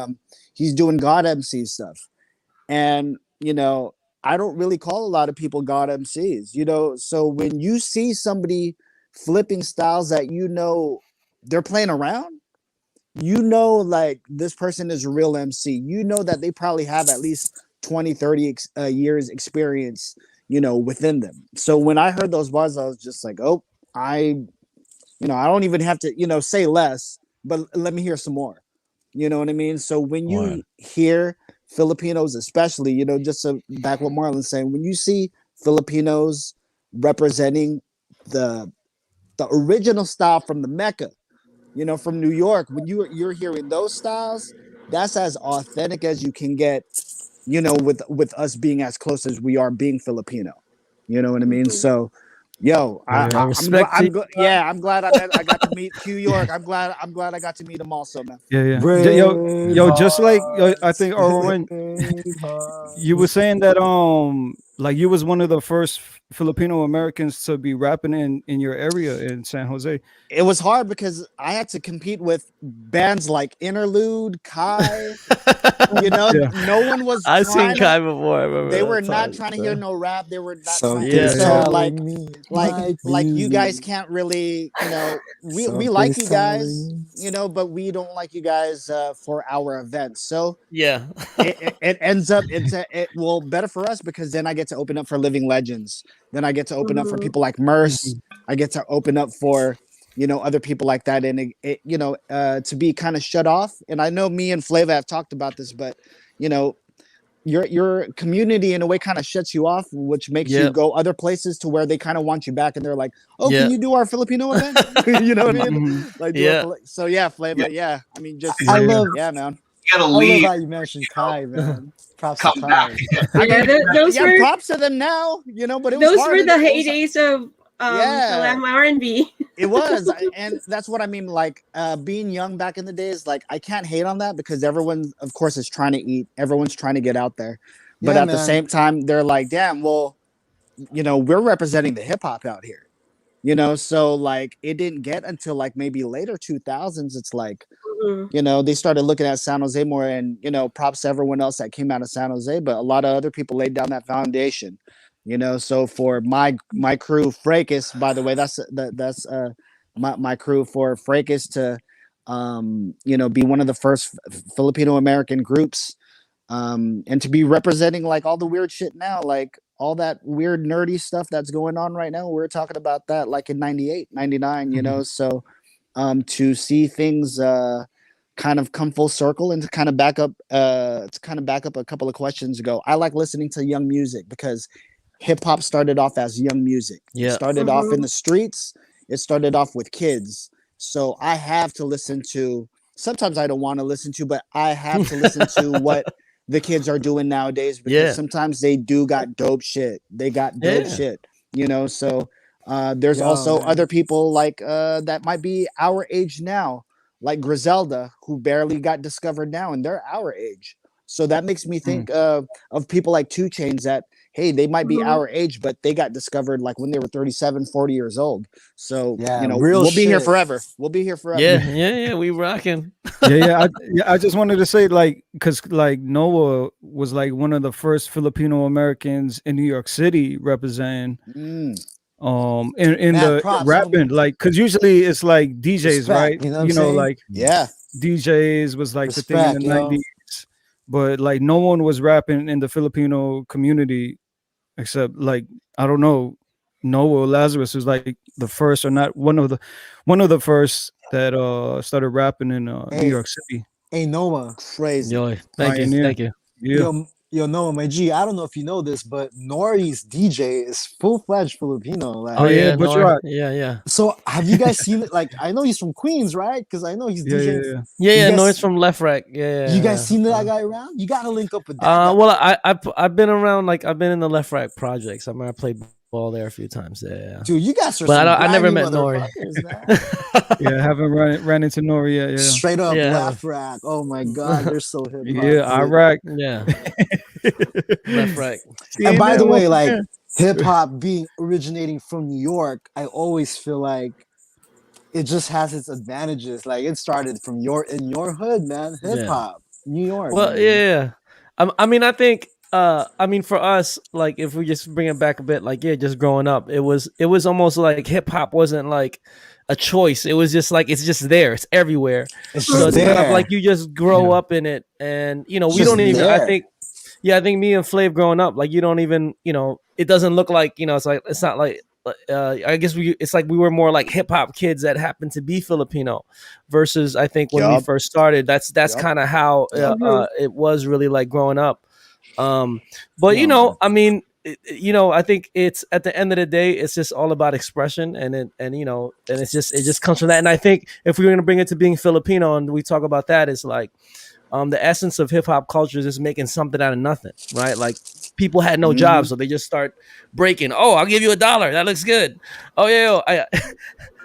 God MC stuff. And you know, I don't really call a lot of people God MCs, you know. So when you see somebody flipping styles that you know they're playing around, you know, like this person is a real MC. You know that they probably have at least 20, 30 years experience, you know, within them. So when I heard those bars, I was just like, oh, I don't even have to, you know, say less, but let me hear some more. You know what I mean? So when you hear Filipinos, especially, you know, just to back what Marlon's saying, when you see Filipinos representing the original style from the Mecca, you know, from New York, when you're hearing those styles, that's as authentic as you can get, you know, with us being as close as we are being Filipino. You know what I mean? So, yo, I'm glad I got to meet Q York. I'm glad I got to meet him also, man. Yeah. Yo, just like I think Owen, you were saying that like you was one of the first Filipino-Americans to be rapping in your area in San Jose. It was hard because I had to compete with bands like Interlude, Kai. You know, no one was. I've seen Kai before. I remember they were not trying to hear no rap. They were not. So like you guys can't really, you know, we like you guys, you know, but we don't like you guys for our events. So yeah, it ends up well better for us because then I get to open up for living legends. Then I get to open up for people like Merce. I get to open up for, you know, other people like that. And it you know, to be kind of shut off. And I know me and Flava have talked about this, but you know, your community in a way kind of shuts you off, which makes you go other places to where they kind of want you back. And they're like, oh, can you do our Filipino event? You know what I mean? Like, so yeah, Flava. Yeah. I mean, just I love, man. You gotta I leave. love how you mentioned Kai, man. Props to Kai. Those were props to them now, you know, but it was those hard were the and it was- heydays of Salam R&B. It was, and that's what I mean. Like being young back in the days, like I can't hate on that because everyone, of course, is trying to eat. Everyone's trying to get out there, but at the same time, they're like, "Damn, well, you know, we're representing the hip hop out here." You know, so like it didn't get until like maybe later 2000s. It's like, you know, they started looking at San Jose more, and you know, props to everyone else that came out of San Jose, but a lot of other people laid down that foundation. You know, so for my crew, Fracas, by the way, that's my crew for Fracas to, you know, be one of the first Filipino-American groups, and to be representing like all the weird shit now, like all that weird nerdy stuff that's going on right now. We're talking about that like in 98, 99, you know, so to see things kind of come full circle and to kind of back up a couple of questions ago. I like listening to young music because hip hop started off as young music. It started off in the streets. It started off with kids. So I have to listen to, sometimes I don't want to listen to, but I have to listen to what the kids are doing nowadays because sometimes they do got dope shit. They got dope shit, you know? So there's also other people like that might be our age now, like Griselda, who barely got discovered now and they're our age. So that makes me think of people like 2 Chainz that, hey, they might be our age, but they got discovered like when they were 37, 40 years old. So, you know, we'll be here forever. We'll be here forever. Yeah, we rocking. I just wanted to say, like, because like Noah was like one of the first Filipino-Americans in New York City representing in the rapping, like, because usually it's like DJs, right? You know like DJs was like the thing in the 90s. But like no one was rapping in the Filipino community except like, I don't know, Noah Lazarus was like the first or not one of the first that started rapping in New York City. Hey Noah, crazy. Thank you. Yeah. Yo, Noah, my G, I don't know if you know this, but Nori's DJ is full-fledged Filipino. Like, but you're right. Yeah. So have you guys seen it? Like, I know he's from Queens, right? Because I know he's DJing. Yeah, Nori's from Left Rack. Yeah. You guys seen that guy around? You gotta link up with that. Well, I've been around, like I've been in the Left Rack projects. I mean, I played ball there a few times. Yeah. Dude, you guys are. But I never met Nori. I haven't ran into Nori yet. Yeah. Straight up Left Rack. Oh my God, they're so hip. Iraq. Yeah. Left, right. And by the way, like Yeah. hip hop being originating from New York, I always feel like it just has its advantages. Like it started from in your hood, man. Hip Yeah. hop, New York. Well, yeah. I mean, I think. I mean, for us, like, if we just bring it back a bit, like, yeah, just growing up, it was almost like hip hop wasn't like a choice. It was just like it's just there. It's everywhere. It's So just it's kind of there. like you just grow Yeah. up in it, and we just don't even. I there. think, yeah, I think me and Flav growing up, like, you don't even, it doesn't look like, it's like it's not like. I guess it's like we were more like hip hop kids that happened to be Filipino, versus I think when we Yup. first started, that's Yup. kind of how Mhm. it was really like growing up. But No, I mean, I think it's at the end of the day, it's just all about expression, and it just comes from that. And I think if we're gonna bring it to being Filipino, and we talk about that, is like the essence of hip hop culture is just making something out of nothing, right? Like people had no jobs, so they just start breaking. Oh, I'll give you $1. That looks good. Oh yeah,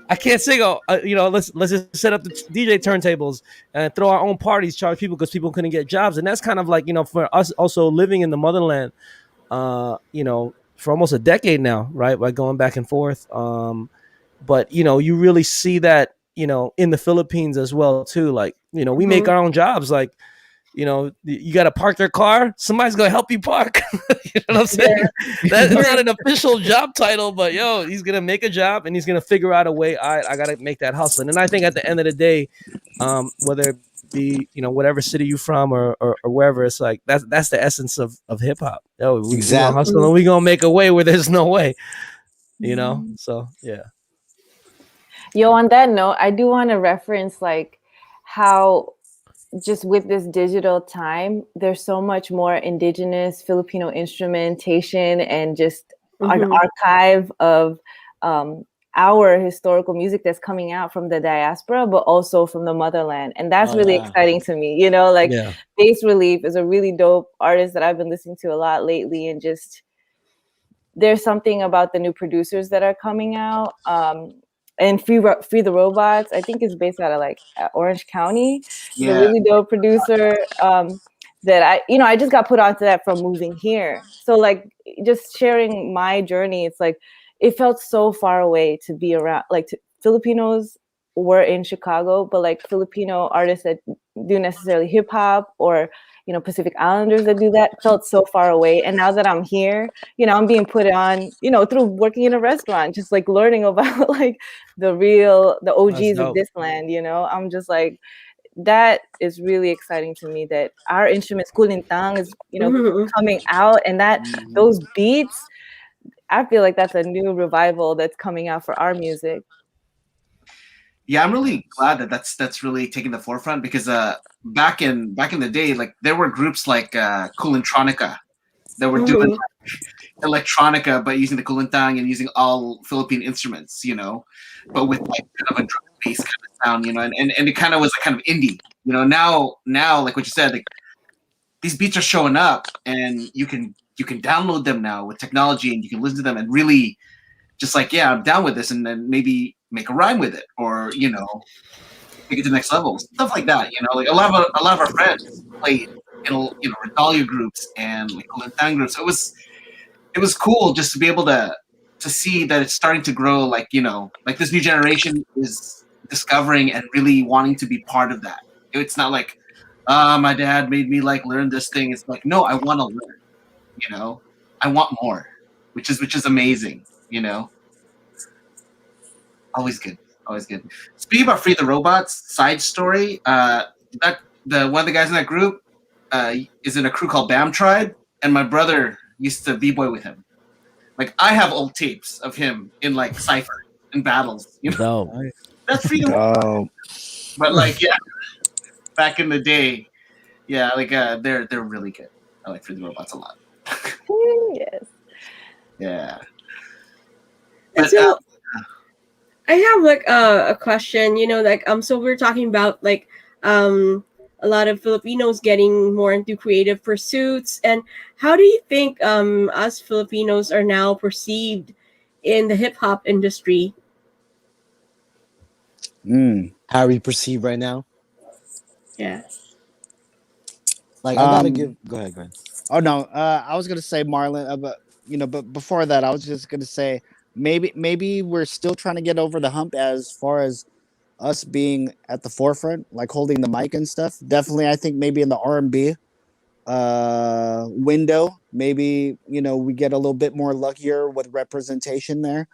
I can't sing. Let's just set up the DJ turntables and throw our own parties, charge people because people couldn't get jobs, and that's kind of like for us also living in the motherland, for almost a decade now, right? By going back and forth, but you really see that in the Philippines as well too. Like we make our own jobs, like. You got to park your car. Somebody's gonna help you park. You know what I'm saying? That's not an official job title, but he's gonna make a job and he's gonna figure out a way. I gotta make that hustle. And I think at the end of the day, whether it be whatever city you from or wherever, it's like that's the essence of hip hop. We gonna exactly. hustle and we gonna make a way where there's no way. So yeah. Yo, on that note, I do want to reference like how just with this digital time, there's so much more indigenous Filipino instrumentation and just an archive of our historical music that's coming out from the diaspora, but also from the motherland. And that's really exciting to me. Like Bass Relief is a really dope artist that I've been listening to a lot lately. And just there's something about the new producers that are coming out. And Free the Robots, I think, is based out of like Orange County. He's a really dope producer that I just got put onto that from moving here. So like just sharing my journey, it's like it felt so far away to be around. Like Filipinos were in Chicago, but like Filipino artists that do necessarily hip hop or Pacific Islanders that do that felt so far away. And now that I'm here, I'm being put on, through working in a restaurant, just like learning about like the OGs of this land, I'm just like, that is really exciting to me that our instruments, kulintang, is, coming out, and that those beats, I feel like that's a new revival that's coming out for our music. Yeah, I'm really glad that that's really taking the forefront, because back in the day, like there were groups like Kulintronica that were doing electronica but using the kulintang and using all Philippine instruments, but with like kind of a drum bass kind of sound, and it kind of was like kind of indie, Now like what you said, like these beats are showing up and you can download them now with technology, and you can listen to them and really just like, yeah, I'm down with this, and then maybe make a rhyme with it, or take it to the next level, stuff like that. Like a lot of our friends played in Regalia groups and like Kulintang groups. It was cool just to be able to see that it's starting to grow. Like like this new generation is discovering and really wanting to be part of that. It's not like, my dad made me like learn this thing. It's like, no, I want to learn. I want more, which is amazing. Always good. Speaking about Free the Robots, side story, that one of the guys in that group is in a crew called Bam Tribe, and my brother used to b-boy with him. Like I have old tapes of him in like cypher and battles. That's Free the Robots. But like, yeah, back in the day, yeah, like they're really good. I like Free the Robots a lot. Yes. Yeah. And so I have like a question, so we're talking about like a lot of Filipinos getting more into creative pursuits, and how do you think us Filipinos are now perceived in the hip hop industry? How are we perceived right now? Yeah. Like I gotta give. Go ahead. Oh no, I was gonna say Marlon, but but before that, I was just gonna say maybe we're still trying to get over the hump as far as us being at the forefront, like holding the mic and stuff. Definitely, I think maybe in the R&B window, maybe we get a little bit more luckier with representation there.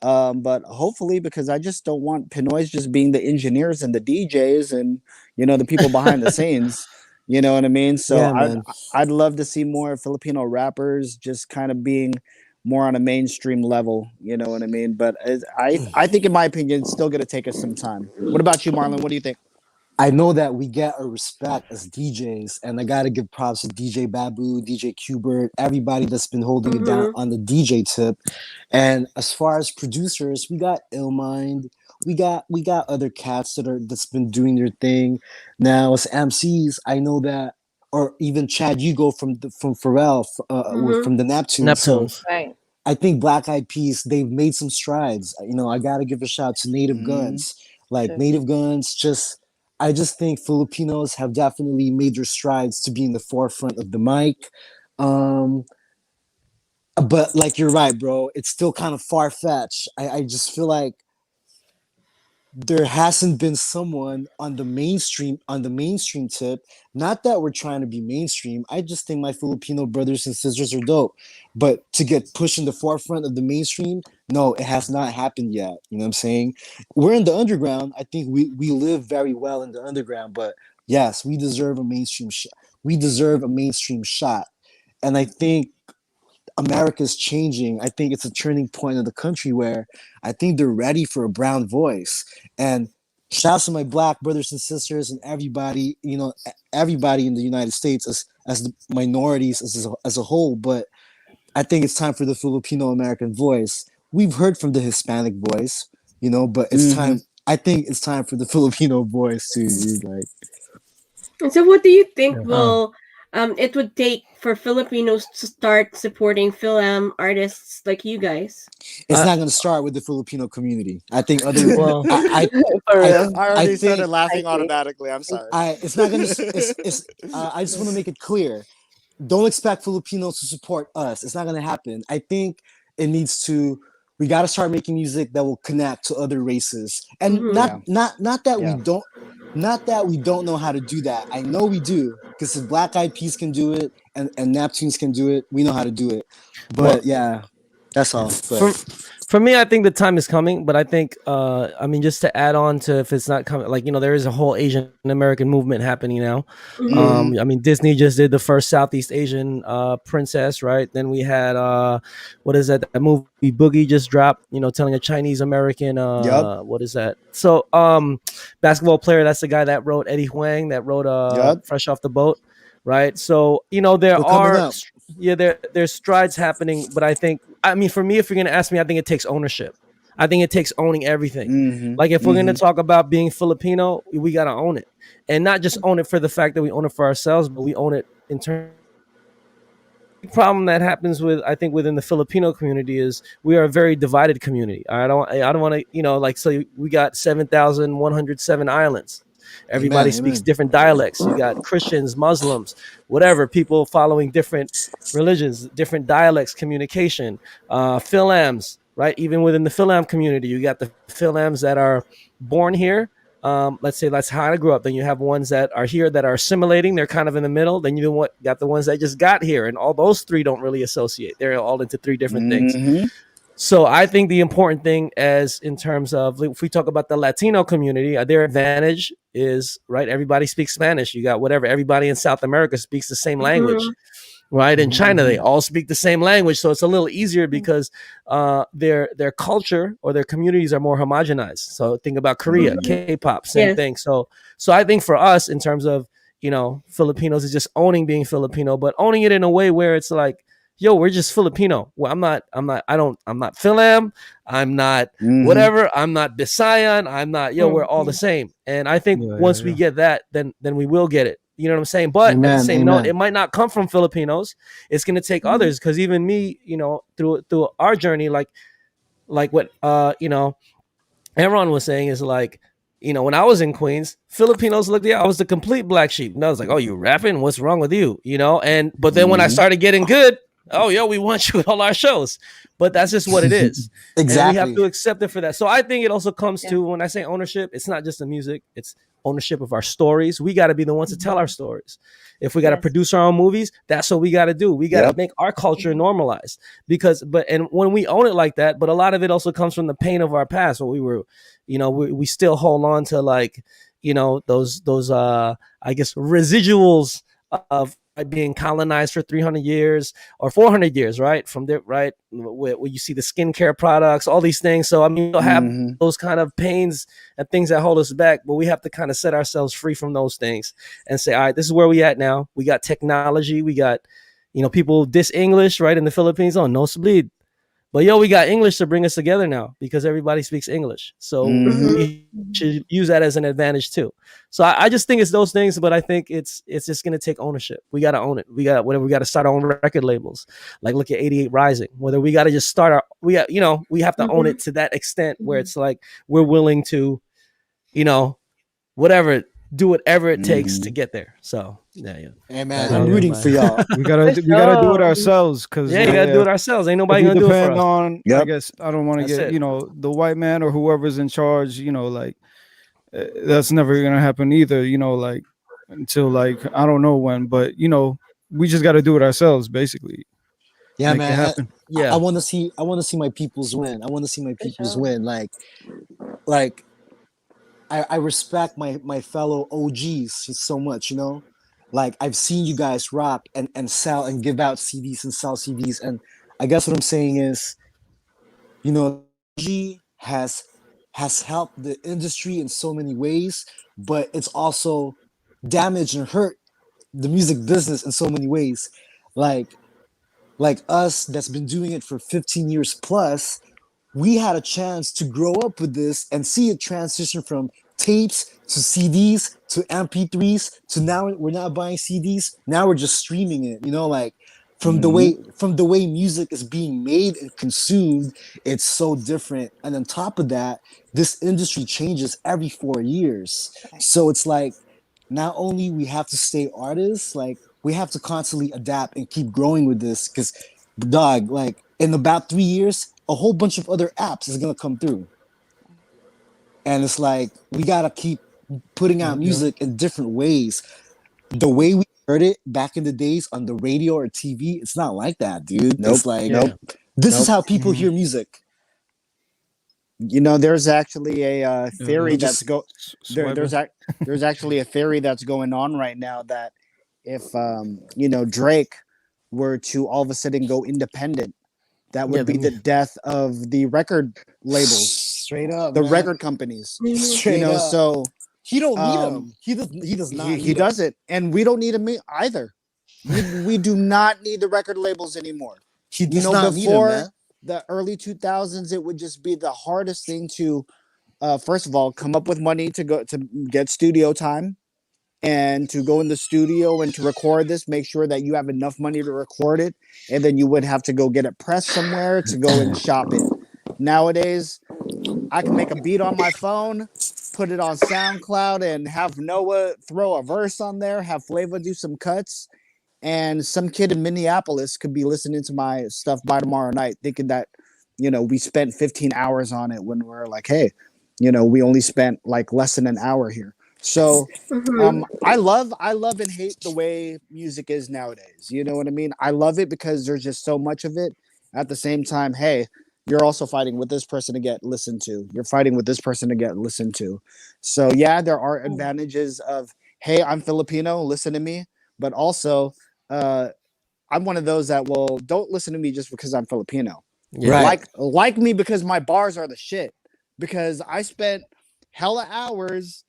But hopefully, because I just don't want Pinoy's just being the engineers and the DJs and the people behind the scenes. You know what I mean? So Yeah, man. I'd love to see more Filipino rappers just kind of being more on a mainstream level. You know what I mean? But I think, in my opinion, it's still gonna take us some time. What about you, Marlon? What do you think? I know that we get a respect as DJs, and I gotta give props to DJ Babu, DJ Qbert, everybody that's been holding it down Mm-hmm. on the DJ tip. And as far as producers, we got Illmind, we got other cats that's been doing their thing. Now as MCs, I know that, or even Chad Hugo from Pharrell, Mm-hmm. from the Neptune. So Neptunes. Right. I think Black Eyed Peas, they've made some strides. I gotta give a shout out to Native Mhm. Guns. Like Sure. Native Guns, I just think Filipinos have definitely made their strides to be in the forefront of the mic. Um, but like you're right, bro. It's still kind of far fetched. I just feel like there hasn't been someone on the mainstream tip. Not that we're trying to be mainstream. I just think my Filipino brothers and sisters are dope. But to get pushed in the forefront of the mainstream, no, it has not happened yet. You know what I'm saying? We're in the underground. I think we live very well in the underground, but yes, we deserve a mainstream we deserve a mainstream shot. And I think America's changing. I think it's a turning point in the country where I think they're ready for a brown voice. And shouts to my black brothers and sisters and everybody, everybody in the United States as the minorities as a whole. But I think it's time for the Filipino American voice. We've heard from the Hispanic voice, but it's Mhm. time. I think it's time for the Filipino voice too. Dude. Like, And so, what do you think Uh, will it would take for Filipinos to start supporting film artists like you guys? it's I, not going to start with the Filipino community. I think other. well, I For I real. I I already started think laughing I see. automatically. I'm sorry. it's not gonna it's I just want to make it clear. Don't expect Filipinos to support us. It's not gonna happen. I think it needs to. We got to start making music that will connect to other races, and Mm-hmm. not Yeah. not not that we Yeah. don't. Not that we don't know how to do that. I know we do, because if Black Eyed Peas can do it and Neptunes can do it, we know how to do it. well, But yeah, that's all. But for for me, I think the time is coming, but I think I mean, just to add on to, if it's not coming, like, there is a whole Asian American movement happening now. Mm-hmm. Mhm. I mean, Disney just did the first Southeast Asian princess, right? Then we had what is that movie Boogie just dropped, telling a Chinese American Yup. what is that? So basketball player, that's the guy that wrote Eddie Huang, that wrote Yup. Fresh Off the Boat, right? So, there we're coming are up. yeah, there's strides happening, but I mean, for me, if you're gonna ask me, I think it takes ownership. I think it takes owning everything. Mhm. Like, if we're gonna Mhm. talk about being Filipino, we gotta own it, and not just own it for the fact that we own it for ourselves, but we own it in terms. The problem that happens I think within the Filipino community is we are a very divided community. I don't want to, like, so we got 7,107 islands. Amen. Everybody speaks Amen. different dialects. You got Christians, Muslims, whatever, people following different religions, different dialects, communication, Philams, right? Even within the Philam community, you got the Philams that are born here. Let's say that's how I grew up. Then you have ones that are here that are assimilating. They're kind of in the middle. Then you got the ones that just got here, and all those three don't really associate. They're all into three different things. Mhm. So I think the important thing, as in terms of, if we talk about the Latino community, their advantage is, right, everybody speaks Spanish. You got whatever, everybody in South America speaks the same language, right? In China, they all speak the same language, so it's a little easier because their culture or their communities are more homogenized. So think about Korea, K-pop, same Yes. thing. So I think for us, in terms of, Filipinos, is just owning being Filipino, but owning it in a way where it's like, yo, we're just Filipino. Well, I'm not Philam. I'm not Mhm. whatever. I'm not Bisayan. I'm not, we're all the same. And I think Yeah, once yeah, we yeah. get that, then we will get it. You know what I'm saying? But at the Amen. same note, Amen. it might not come from Filipinos. It's going to take others, because even me, through our journey, like what Aaron was saying, is like, you know, when I was in Queens, Filipinos looked at I was the complete black sheep. And I was like, oh, you rapping? What's wrong with you? You know, but then when I started getting good, oh, yo, we want you at all our shows. But that's just what it is. Exactly. And we have to accept it for that. So I think it also comes to, when I say ownership, it's not just the music, it's ownership of our stories. We got to be the ones to tell our stories. If we got to produce our own movies, that's what we got to do. We got to make our culture normalized and when we own it like that, but a lot of it also comes from the pain of our past. When we were, you know, we still hold on to, like, you know, those I guess residuals of being colonized for 300 years or 400 years, right? From there, right? Where you see the skincare products, all these things. So, I mean, you'll have those kind of pains and things that hold us back, but we have to kind of set ourselves free from those things and say, all right, this is where we at now. We got technology. We got, you know, people diss English, right? In the Philippines, oh, no split. But yo, we got English to bring us together now because everybody speaks English. So we should use that as an advantage too. So I just think it's those things, but I think it's just gonna take ownership. We gotta own it. We got to start our own record labels. Like look at 88 Rising. Whether we gotta just start we have to own it to that extent where it's like we're willing to, you know, do whatever it takes to get there. So yeah. Hey man, I'm rooting for y'all. We gotta do it ourselves because you gotta do it ourselves. Ain't nobody gonna do it for us. I guess I don't want to get you know, the white man or whoever's in charge. You know, like that's never gonna happen either. You know, like until like I don't know when, but you know, we just got to do it ourselves, basically. Yeah, Make it man. happen. I want to see my peoples win. I want to see my peoples win. Like. I respect my fellow OGs so much, you know. Like I've seen you guys rock and sell and give out CDs and sell CDs, and I guess what I'm saying is, you know, OG has helped the industry in so many ways, but it's also damaged and hurt the music business in so many ways. Like us that's been doing it for 15 years plus, we had a chance to grow up with this and see it transition from tapes to CDs to MP3s to now we're not buying CDs. Now we're just streaming it. You know, like from the way music is being made and consumed, it's so different. And on top of that, this industry changes every 4 years. So it's like not only we have to stay artists, like we have to constantly adapt and keep growing with this because dog, like in about 3 years, a whole bunch of other apps is gonna come through. And it's like we gotta keep putting out music in different ways. The way we heard it back in the days on the radio or TV, it's not like that, dude. It's like this is how people hear music. You know, there's actually a theory there's actually a theory that's going on right now that if you know, Drake were to all of a sudden go independent, that would be the death of the record labels. Straight up, the record companies. Straight you know, up. so he don't need them. He does not. He doesn't, and we don't need him either. We do not need the record labels anymore. He does not need them, man. The early 2000s, it would just be the hardest thing to, first of all, come up with money to get studio time, and to go in the studio and to record this. Make sure that you have enough money to record it, and then you would have to go get it pressed somewhere to go and shop it. Nowadays, I can make a beat on my phone, put it on SoundCloud, and have Noah throw a verse on there, have Flava do some cuts, and some kid in Minneapolis could be listening to my stuff by tomorrow night, thinking that, you know, we spent 15 hours on it when we're like, hey, you know, we only spent like less than an hour here. So I love and hate the way music is nowadays. You know what I mean? I love it because there's just so much of it. At the same time, hey, you're also fighting with this person to get listened to. You're fighting with this person to get listened to. So yeah, there are advantages of, hey, I'm Filipino, listen to me. But also, I'm one of those that don't listen to me just because I'm Filipino. Right. Like me because my bars are the shit. Because I spent hella hours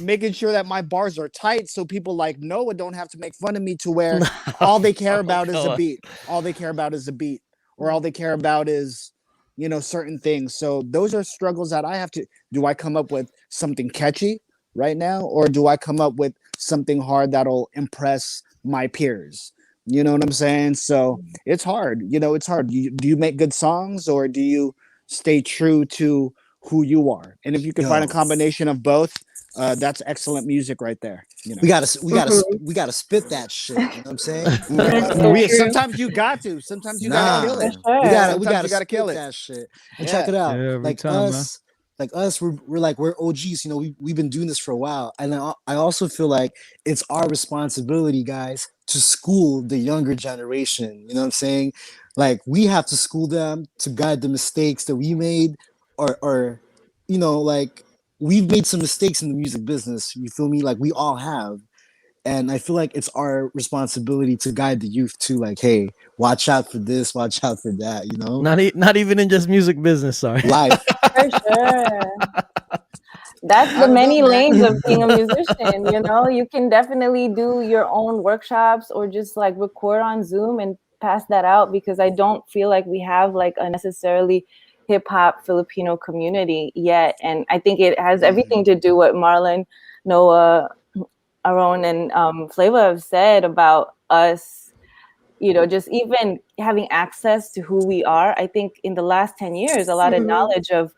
making sure that my bars are tight so people like Noah don't have to make fun of me to where all they care about is a beat. All they care about is a beat. Or all they care about is, you know, certain things. So those are struggles that I have to. Do I come up with something catchy right now, or do I come up with something hard that'll impress my peers? You know what I'm saying? So it's hard. You know, it's hard. Do you make good songs, or do you stay true to who you are. And if you can find a Yo. combination of both, that's excellent music right there. You know, We gotta spit that shit. You know what I'm saying? That's so true. sometimes you got to. Sometimes you gotta kill For it. sure. We Sometimes gotta you gotta kill spit it. that shit. And Yeah. check it out. Yeah, every like time, man. us, we're OGs. You know, we've been doing this for a while, and I also feel like it's our responsibility, guys, to school the younger generation. You know what I'm saying? Like we have to school them to guide the mistakes that we made, or you know, like we've made some mistakes in the music business. You feel me? Like we all have. And I feel like it's our responsibility to guide the youth to like, hey, watch out for this, watch out for that, you know? Not even in just music business. Sorry. Life. For sure. That's I the don't many know, man. lanes of being a musician, you know? You can definitely do your own workshops or just like record on Zoom and pass that out, because I don't feel like we have like a necessarily hip hop Filipino community yet. And I think it has everything to do what Marlon, Noah, Aaron, and Flava have said about us, you know, just even having access to who we are. I think in the last 10 years, a lot of knowledge of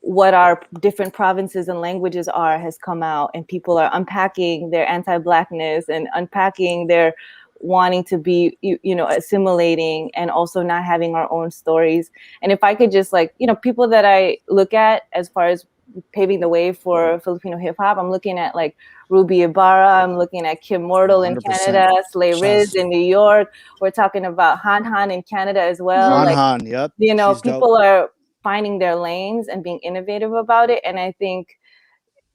what our different provinces and languages are has come out, and people are unpacking their anti-Blackness and unpacking their wanting to be, you know, assimilating, and also not having our own stories. And if I could just like, you know, people that I look at as far as paving the way for Filipino hip hop, I'm looking at like Ruby Ibarra, I'm looking at Kim Mortal in 100%. Canada, Slay Riz in New York. We're talking about Han Han in Canada as well. Han Like, Han, yep. you know, She's dope. people are finding their lanes and being innovative about it. And I think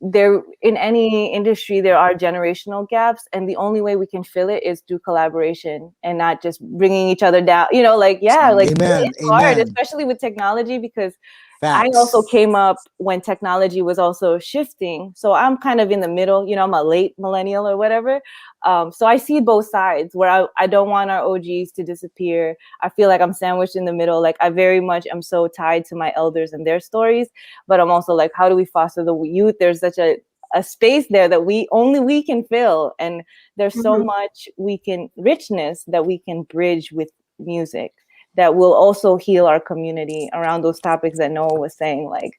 there, in any industry, there are generational gaps, and the only way we can fill it is through collaboration and not just bringing each other down. You know, like, yeah, like Amen, it's hard, amen. especially with technology, because Facts. I also came up when technology was also shifting. So I'm kind of in the middle, you know, I'm a late millennial or whatever. So I see both sides where I don't want our OGs to disappear. I feel like I'm sandwiched in the middle. Like I very much am so tied to my elders and their stories, but I'm also like, how do we foster the youth? There's such a space there that only we can fill. And there's so much richness that we can bridge with music that will also heal our community around those topics that Noah was saying. Like,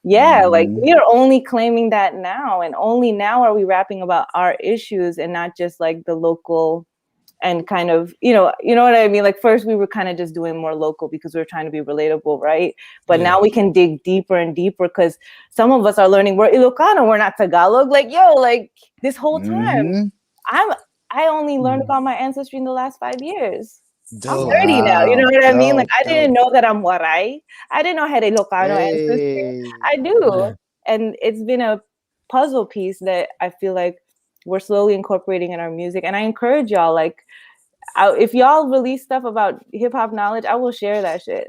yeah, like we are only claiming that now, and only now are we rapping about our issues and not just like the local and kind of, you know what I mean? Like first we were kind of just doing more local because we were trying to be relatable, right? But now we can dig deeper and deeper, because some of us are learning we're Ilocano, we're not Tagalog. Like, yo, like this whole time I only learned about my ancestry in the last 5 years. Dope. I'm 30 now, you know what I mean? Like I Dope. didn't know that I'm Waray. I didn't know I had a Ilocano ancestry. I do. And it's been a puzzle piece that I feel like we're slowly incorporating in our music. And I encourage y'all, like, if y'all release stuff about hip hop knowledge, I will share that shit.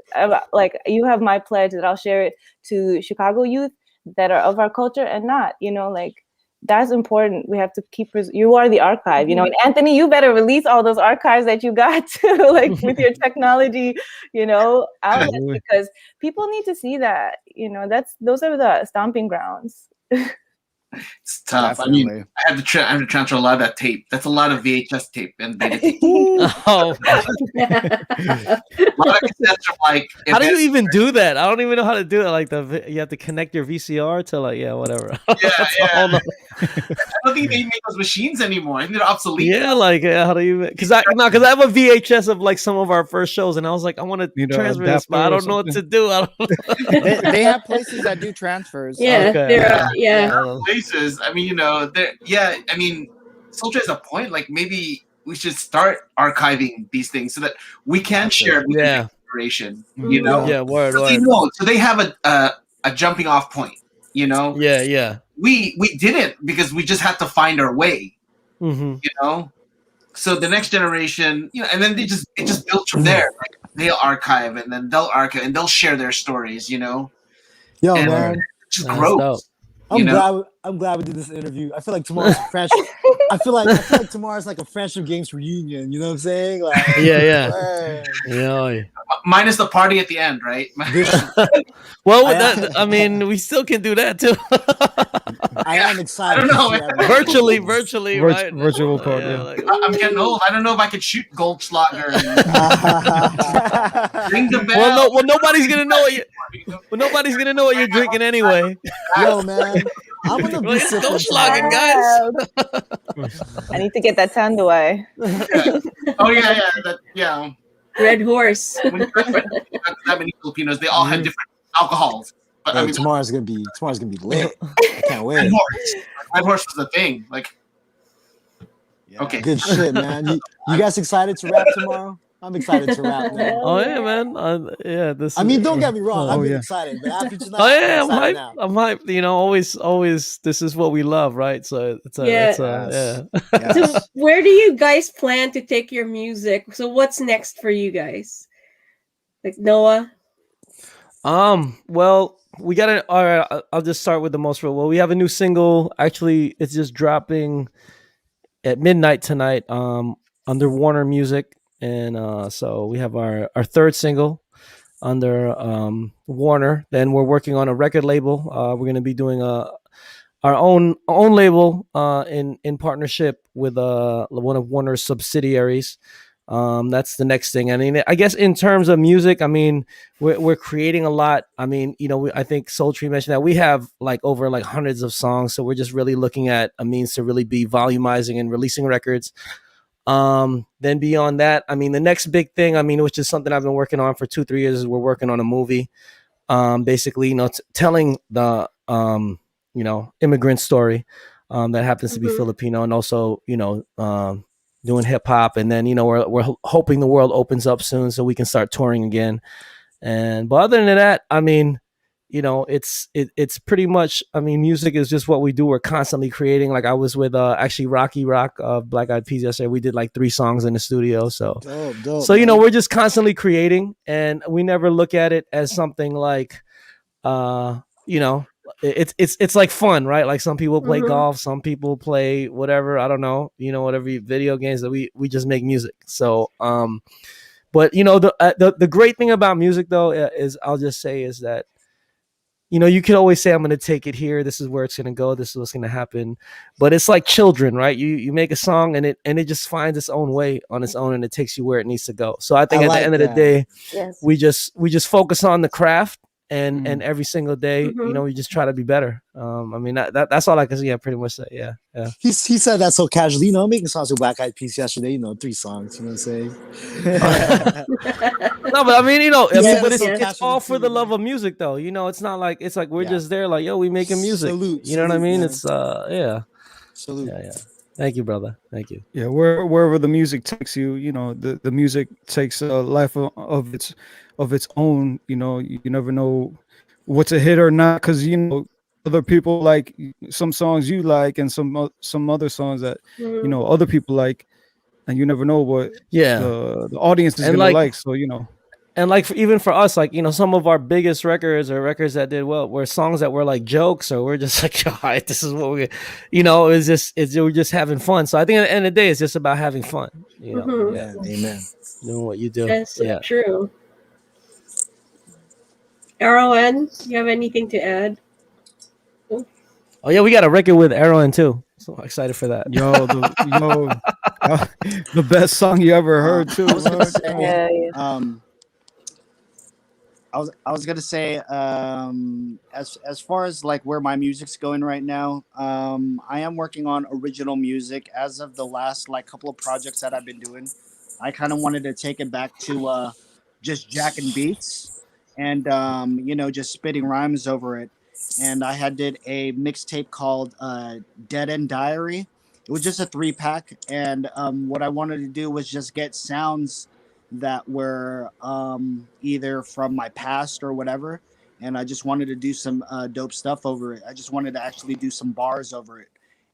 Like, you have my pledge that I'll share it to Chicago youth that are of our culture and not, you know, like, that's important. We have to keep, you are the archive, you know, and Anthony, you better release all those archives that you got to, like, with your technology, you know, outlets, because people need to see that, you know, those are the stomping grounds. It's tough. Definitely. I mean, I have to transfer a lot of that tape. That's a lot of VHS tape and beta tape. Oh, A lot of cassettes are like. how do you even do that? I don't even know how to do it. Like you have to connect your VCR to like whatever. Yeah. I don't think they make those machines anymore. I think they're obsolete. Yeah, like how do you? Because I have a VHS of like some of our first shows, and I was like, I want to transfer this, but I don't know what to do. I don't know. they have places that do transfers. Yeah, Places. I mean, you know, I mean, Soldier has a point. Like maybe we should start archiving these things so that we can share with the next generation. You know, word. So they have a jumping off point. You know, We didn't, because we just had to find our way. You know, so the next generation, you know, and then it just built from there. Like, they'll archive, and then they'll archive, and they'll share their stories. You know, Yo, and man, it just grows. I'm glad we did this interview. I feel like tomorrow's friendship. I feel like tomorrow's like a friendship games reunion. You know what I'm saying? Like, yeah. Minus the party at the end, right? Well, I mean, we still can do that too. I am excited. I don't know. virtually, right? Virtual party. I'm getting old. I don't know if I could shoot Goldschlager. Ring the bell. Well, nobody's gonna know it. Well, nobody's gonna know what you're drinking anyway. Yo, man, I'm gonna be Well, it's sipping Goldschlagen, tomorrow. guys. I need to get that tanned away. Oh yeah. Red Horse. When you got that many Filipinos, they all had different alcohols. But I Yo, mean, tomorrow's gonna be lit. I can't wait. Red Horse was the thing. Like, okay, Good shit, man. You guys excited to rap tomorrow? I'm excited to rap, man. Oh yeah, man. Yeah, this. I mean, don't get me wrong. I've been yeah. excited, but after tonight, Oh yeah, I'm I'm excited hyped. now. I'm hyped. You know, always. This is what we love, right? So it's a, Yeah. it's a, yeah. So Yes. where do you guys plan to take your music? So what's next for you guys? Like Noah? Well, we got it. All right, I'll just start with the most real. Well, we have a new single. Actually, it's just dropping at midnight tonight. Under Warner Music, and so we have our third single under Warner. Then we're working on a record label. We're going to be doing our own label in partnership with one of Warner's subsidiaries. That's the next thing. I mean, I guess in terms of music, I mean, we're creating a lot. I mean, you know, I think Soul Tree mentioned that we have like over like hundreds of songs. So we're just really looking at a means to really be volumizing and releasing records. Then beyond that, I mean, the next big thing, I mean, which is something I've been working on for 2-3 years, is we're working on a movie. Basically, you know, telling the you know, immigrant story that happens to be Filipino, and also, you know, doing hip hop. And then, you know, we're hoping the world opens up soon so we can start touring again. But other than that, I mean, you know, it's pretty much, I mean, music is just what we do. We're constantly creating. Like I was with actually Rocky Rock of Black Eyed Peas yesterday. We did like 3 songs in the studio. So Dope, so, you know, we're just constantly creating, and we never look at it as something like, you know, it's like fun, right? Like some people play golf, some people play whatever, I don't know, you know, whatever video games, that we just make music. So but you know, the great thing about music though is, I'll just say, is that, you know, you can always say, I'm going to take it here, this is where it's going to go, this is what's going to happen. But it's like children, right? You make a song and it just finds its own way on its own, and it takes you where it needs to go. So I think at the end of the day, Yes. we just focus on the craft, and every single day, you know, we just try to be better. I mean, that's all I can pretty much say. Yeah. He said that so casually. You know, I'm making songs with Black Eyed Peas yesterday. You know, 3 songs. You know what I'm saying? No, but I mean, you know, Yeah, but so it's casually all for the too, love man. of music, though. You know, it's not like we're Yeah. just there, like, yo, we making music. Salute, You know what I mean? man. It's yeah. Salute. Yeah. Thank you, brother. Thank you. Yeah, wherever the music takes you, you know, the music takes a life of its own. You know, you never know what's a hit or not, because, you know, other people like some songs you like, and some other songs that you know other people like, and you never know what the audience is And gonna like- like. So, you know. And like even for us, like, you know, some of our biggest records or records that did well were songs that were like jokes, or we're just like, all right, this is what we, you know, we're just having fun. So I think at the end of the day, it's just about having fun. You know, Amen. doing what you do. That's so true. Erwin, do you have anything to add? Oh yeah, we got a record with Erwin too. So excited for that. The best song you ever heard too. I was gonna say, I was gonna say, as far as like where my music's going right now, I am working on original music. As of the last like couple of projects that I've been doing, I kind of wanted to take it back to just jacking beats and you know, just spitting rhymes over it. And I had did a mixtape called Dead End Diary. It was just a 3-pack, and what I wanted to do was just get sounds that were either from my past or whatever, and I just wanted to do some dope stuff over it. I just wanted to actually do some bars over it,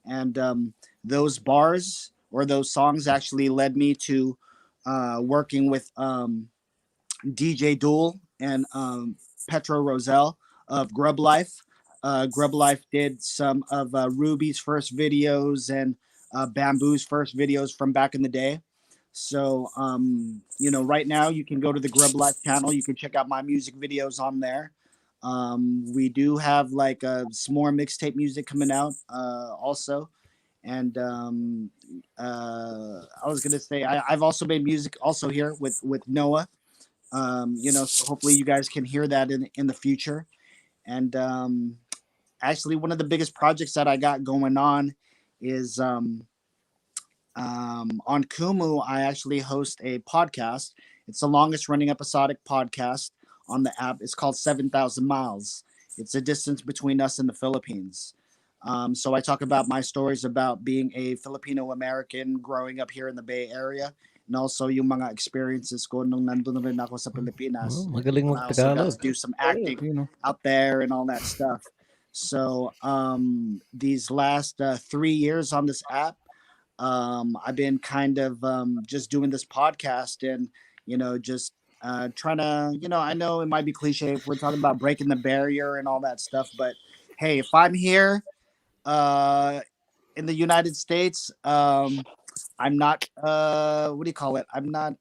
and those bars or those songs actually led me to working with DJ Duel and Petro Roselle of Grub Life. Grub Life did some of Ruby's first videos and Bamboo's first videos from back in the day. So, you know, right now you can go to the Grub Life channel. You can check out my music videos on there. We do have like some more mixtape music coming out also. And I was going to say, I've also made music also here with Noah. So hopefully you guys can hear that in the future. And actually, one of the biggest projects that I got going on is on Kumu. I actually host a podcast. It's the longest running episodic podcast on the app. It's called 7,000 Miles. It's a distance between us and the Philippines. So I talk about my stories about being a Filipino-American growing up here in the Bay Area, and also yung mga experiences ko nung nandun rin ako sa Pilipinas. Magaling I also got to mag-Tagalog. do some acting out there and all that stuff. So these last 3 years on this app, I've been kind of just doing this podcast and, just trying to, I know it might be cliche if we're talking about breaking the barrier and all that stuff, but hey, if I'm here in the United States, I'm not, what do you call it? I'm not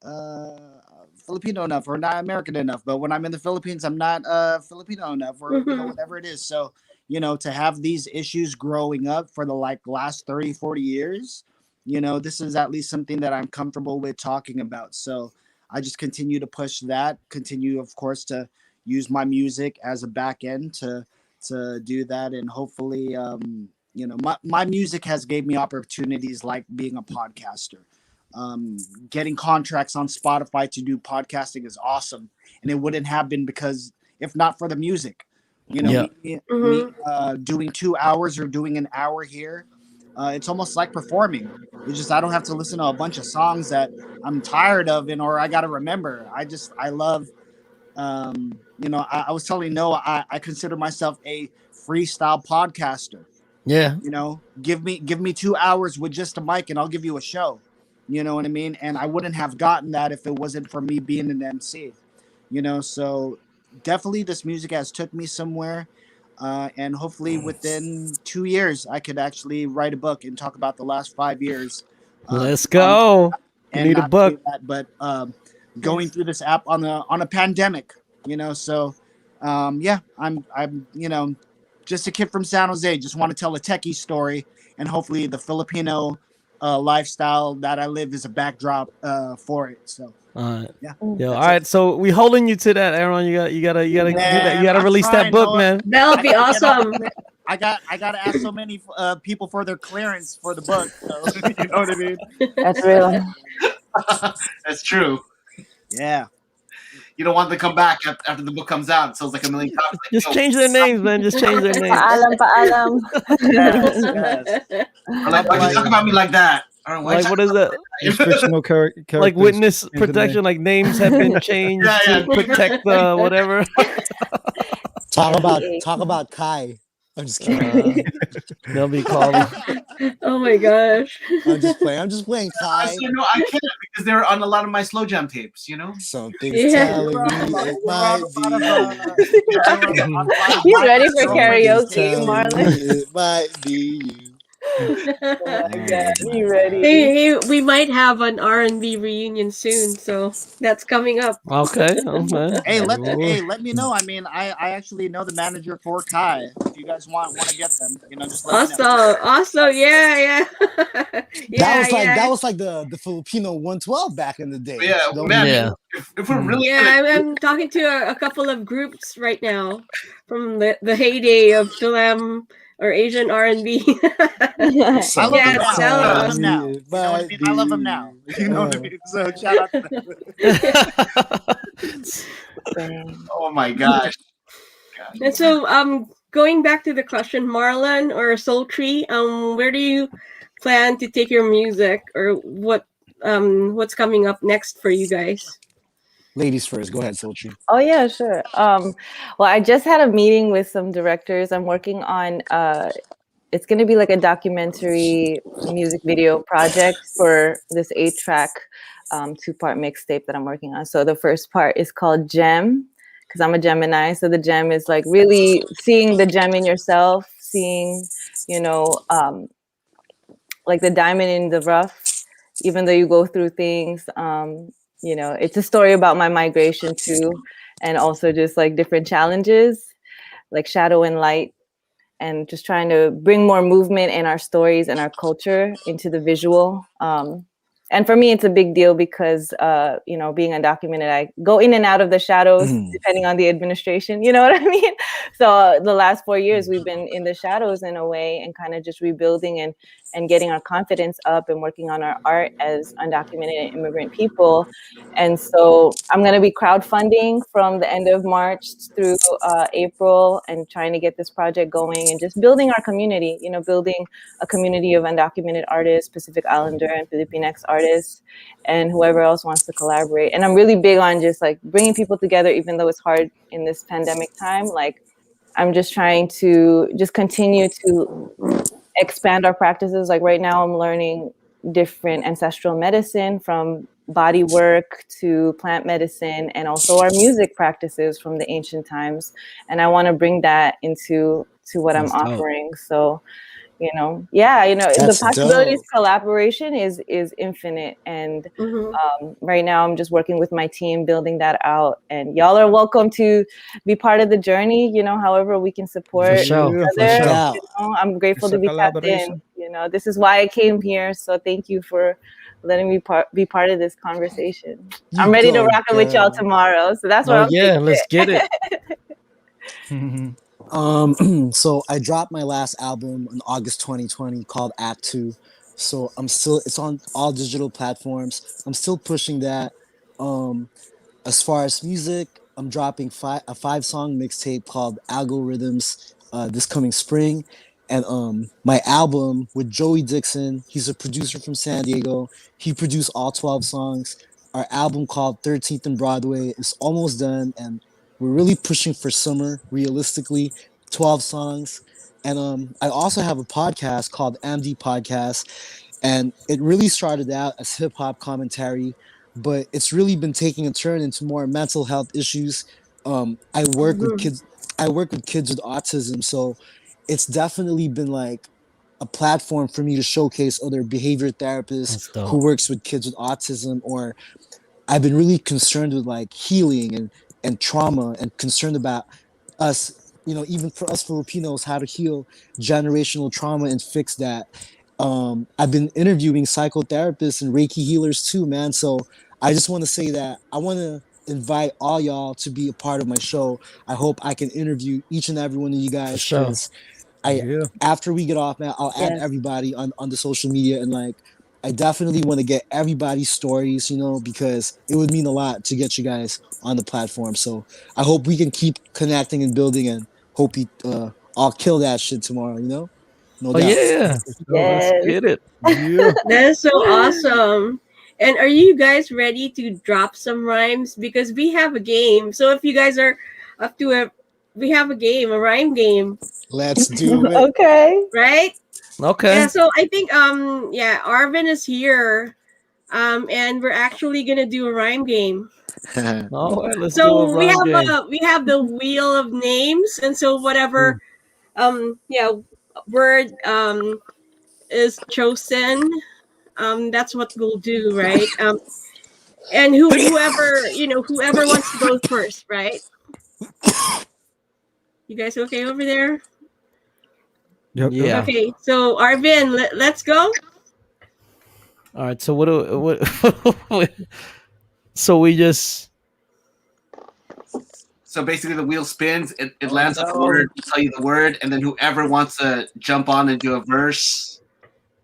Filipino enough or not American enough, but when I'm in the Philippines, I'm not Filipino enough or whatever it is. So, to have these issues growing up for the last 30, 40 years, this is at least something that I'm comfortable with talking about. So I just continue to push that, continue, of course, to use my music as a back end to do that. And hopefully, my music has gave me opportunities like being a podcaster. Getting contracts on Spotify to do podcasting is awesome. And it wouldn't have been because if not for the music, me doing 2 hours or doing an hour here, it's almost like performing. It's just I don't have to listen to a bunch of songs that I'm tired of or I got to remember. I love, I was telling Noah, I consider myself a freestyle podcaster. Yeah. Give me 2 hours with just a mic and I'll give you a show. You know what I mean? And I wouldn't have gotten that if it wasn't for me being an MC. So definitely this music has took me somewhere. And hopefully within 2 years, I could actually write a book and talk about the last 5 years. Let's go. And Need a not book. only that, but going through this app on a pandemic, so I'm just a kid from San Jose, just want to tell a techie story, and hopefully the Filipino lifestyle that I live is a backdrop for it. So yeah. All right. So we holding you to that, Aaron. You gotta do that. You gotta release that book, man. That'll be awesome. I gotta ask so many people for their clearance for the book. So, you know what I mean? That's real. That's true. Yeah. You don't want them to come back after the book comes out. It sells like 1 million copies. Just change their names, man. Just change their names. Paalam. Yes. Or why'd you talk about me like that? Or why'd Like, you what is that? Fictional characters. Like witness protection, like names have been changed to protect the whatever. Talk about Kai. I'm just kidding. They'll be called. Oh my gosh. I'm just playing I Kai. said, no, I can't because they're on a lot of my slow jam tapes, Something's Yeah. telling me it might be He's ready for Something's karaoke, telling Marlon. me it might be you. You ready? Hey, we might have an R&B reunion soon, so that's coming up. Okay. Hey, let me know. I mean, I actually know the manager for Kai. If you guys want to get them, just let me know. Awesome. Yeah. That was like the Filipino 112 back in the day. Yeah, So man. Yeah. If we're really Yeah, I'm talking to a couple of groups right now from the heyday of Philam or Asian R&B. I love Yeah, them so- now. I love them now. You know what I mean? I love them now. You know what I mean? So shout out to them. oh my gosh. And so, going back to the question, Marlon or Sultry, where do you plan to take your music, or what's coming up next for you guys? ladies first. Go ahead, Sultry. Oh yeah, sure. Well, I just had a meeting with some directors. I'm working on it's going to be like a documentary music video project for this 8-track 2-part mixtape that I'm working on. So the first part is called Gem, because I'm a Gemini. So the gem is like really seeing the gem in yourself, seeing, like the diamond in the rough, even though you go through things. It's a story about my migration too, and also just like different challenges, like shadow and light, and just trying to bring more movement in our stories and our culture into the visual. And for me, it's a big deal because, you know, being undocumented, I go in and out of the shadows depending on the administration. You know what I mean? So the last 4 years, we've been in the shadows in a way and kind of just rebuilding and getting our confidence up and working on our art as undocumented immigrant people. And so I'm going to be crowdfunding from the end of March through April and trying to get this project going and just building our community, you know, building a community of undocumented artists, Pacific Islander and Filipinx artists, and whoever else wants to collaborate. And I'm really big on just like bringing people together, even though it's hard in this pandemic time. Like, I'm just trying to just continue to expand our practices. Like right now I'm learning different ancestral medicine, from body work to plant medicine, and also our music practices from the ancient times. And I want to bring that into what I'm offering. So, you know, yeah, you know, That's the possibilities dope. collaboration is infinite. And right now I'm just working with my team, building that out. And y'all are welcome to be part of the journey, you know, however we can support each other. You know, I'm grateful to be tapped in. You know, this is why I came here. So thank you for letting me be part of this conversation. I'm ready to rock it with y'all tomorrow. So that's what I'm thinking. Let's get it. So I dropped my last album in August 2020 called Act 2. So it's on all digital platforms. I'm still pushing that. As far as music, I'm dropping a 5-song mixtape called Algorithms this coming spring. And my album with Joey Dixon, he's a producer from San Diego. He produced all 12 songs. Our album called 13th and Broadway is almost done, and we're really pushing for summer, realistically, 12 songs. And I also have a podcast called MD Podcast, and it really started out as hip hop commentary, but it's really been taking a turn into more mental health issues. I work with kids. I work with kids with autism, so it's definitely been like a platform for me to showcase other behavior therapists who works with kids with autism. Or I've been really concerned with like healing and trauma, and concerned about us, you know, even for us Filipinos, how to heal generational trauma and fix that. I've been interviewing psychotherapists and Reiki healers too, man. So I just want to say that I want to invite all y'all to be a part of my show. I hope I can interview each and every one of you guys, because after we get off, man, I'll add everybody on the social media, and like I definitely want to get everybody's stories, you know, because it would mean a lot to get you guys on the platform. So I hope we can keep connecting and building, and hope I'll kill that shit tomorrow, you know? No doubt. Let's get it. That is so awesome. And are you guys ready to drop some rhymes? Because we have a game. So if you guys are up to it, we have a game, a rhyme game. Let's do it. Okay. Right? Okay. Yeah, so I think Arvin is here. And we're actually gonna do a rhyme game. All right, let's do So a we rhyme game. have we have the wheel of names, and so whatever word is chosen, that's what we'll do, right? And whoever wants to go first, right? You guys okay over there? Yep. Yeah. Okay, so Arvin, let's go. All right. So what? So we just. So basically, the wheel spins. It lands on the word. We tell you the word, and then whoever wants to jump on and do a verse,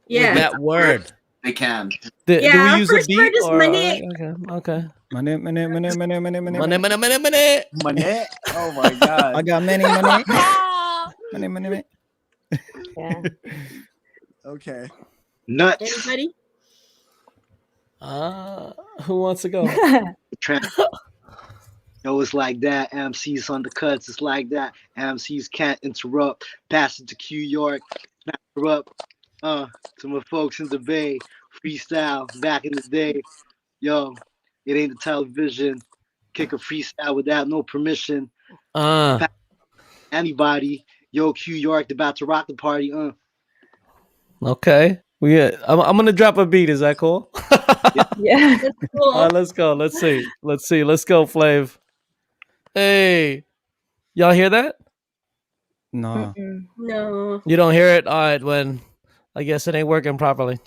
Yeah, with that word, they can. Do we our use a first beat? word is Or, mane. Okay. Money. Money. Oh my god. I got money. money. Yeah. Okay. Nuts. Anybody? Who wants to go? Yo, it's like that. MCs on the cuts. It's like that. MCs can't interrupt. Pass it to Q York. Snap her up. To my folks in the Bay. Freestyle back in the day. Yo, it ain't the television. Kick a freestyle without no permission. Anybody. Yo, Q York, about to rock the party. Okay. I'm gonna drop a beat. Is that cool? Yeah. That's cool. All right, let's go. Let's see. Let's go, Flav. Hey, y'all hear that? No. No. You don't hear it? All right. When I guess it ain't working properly.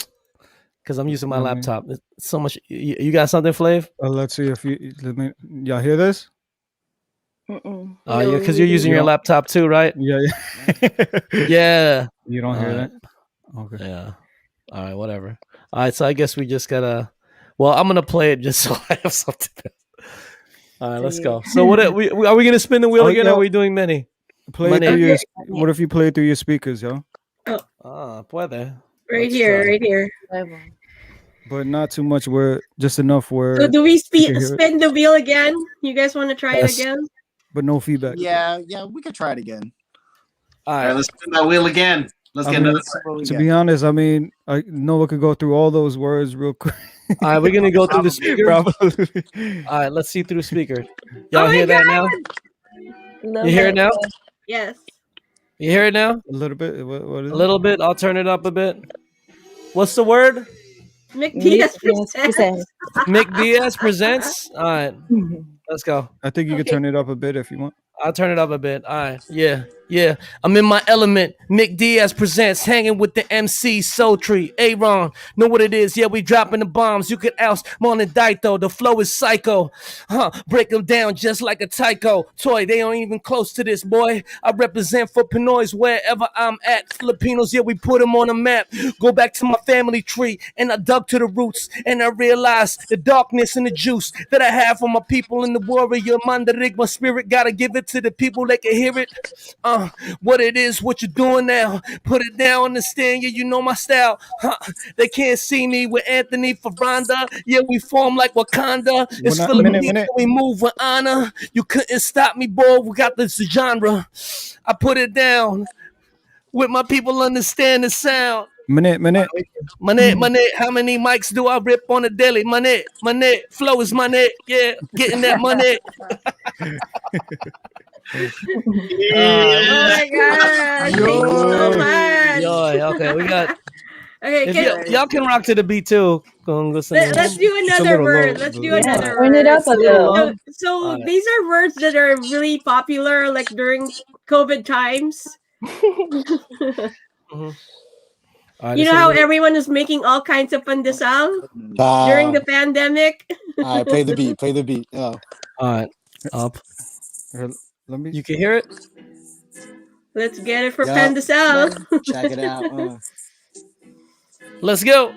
because I'm using my Mhm. laptop. It's so much. You got something, Flav? Let's see if you y'all hear this. Mm-mm. Yeah, because you're using You your don't- laptop too, right? Yeah, yeah. Yeah. You don't hear Alright. that? Okay. Yeah. All right. Whatever. All right. So I guess we just gotta. Well, I'm gonna play it just so I have something. All right. Let's go. So what? Are we gonna spin the wheel Oh, again? Or yo. are we doing many? Play it through Money. your. What if you play it through your speakers, yo? Puede. Right Let's here, try. right here. But not too much where, just enough where. So do we you can hear it, spin the wheel again? You guys want to try it Yes. again? but no feedback. Yeah, we could try it again. All All right, right. let's spin that wheel again. Let's I get mean, another. Let's see what we To get. be honest, I mean, Noah could go through all those words real quick. All right. We're gonna go through the speaker. Probably. All right. Let's see through the speaker. Oh Y'all my hear that now? You hear it now? Yes. You hear it now? A little bit. What is A little bit. I'll turn it up a bit. What's the word? Mick Diaz Yes, presents. Mick Diaz presents. All right. Let's go. it? I think you could Okay. turn it up a bit if you want. I'll turn it up a bit. All right. Yeah. Yeah. I'm in my element. Mick Diaz presents hanging with the MC Soul Tree. Aaron. Know what it is? Yeah, we dropping the bombs. You could oust Marlon D though. The flow is psycho. Break them down just like a taiko. Toy, they ain't even close to this, boy. I represent for Pinoys wherever I'm at. Filipinos, yeah, we put them on the map. Go back to my family tree and I dug to the roots and I realized the darkness and the juice that I have for my people in the warrior. Mandarig, my spirit, gotta give it to the people that can hear it. What it is, what you're doing now. Put it down, understand you know my style. They can't see me with Anthony Ferranda. Yeah, we form like Wakanda. It's Minute, Philippines, minute. we move with honor. You couldn't stop me, boy. We got this genre. I put it down with my people understand the sound. Minute. Money, how many mics do I rip on a daily? Money, flow is money. Yeah, getting that money. Oh my gosh! Thank you so much. Yo, okay, we got. Okay, If y'all can rock to the beat too. Go and listen. let's do It's a another little word. low, Let's though. do Yeah, another turn it word. up a little. So Alright. these are words that are really popular, like during COVID times. Mhm. All right, You this know is how a little- everyone is making all kinds of pandesal Ah, during the pandemic. all right, play the beat. Oh. all right, up. Here, let me. You can hear it. Let's get it for Yup. pandesal. Check it out. Let's go.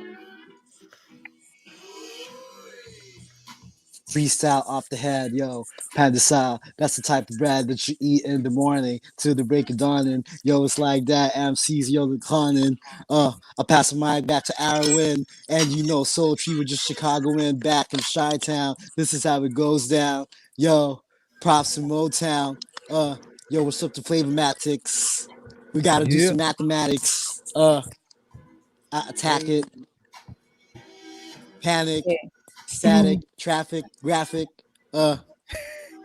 Freestyle off the head, yo. Padayao, that's the type of bread that you eat in the morning till the break of dawning. Yo, it's like that. MCs, yo, the cloning. I pass the mic back to Arwen, and you know, Soul Tree was just Chicagoan back in Chi-Town. This is how it goes down. Yo, props to Motown. Yo, what's up to Flavormatics? We gotta do Yeah. some mathematics. Attack it. Panic. Yeah. Static, traffic, graphic,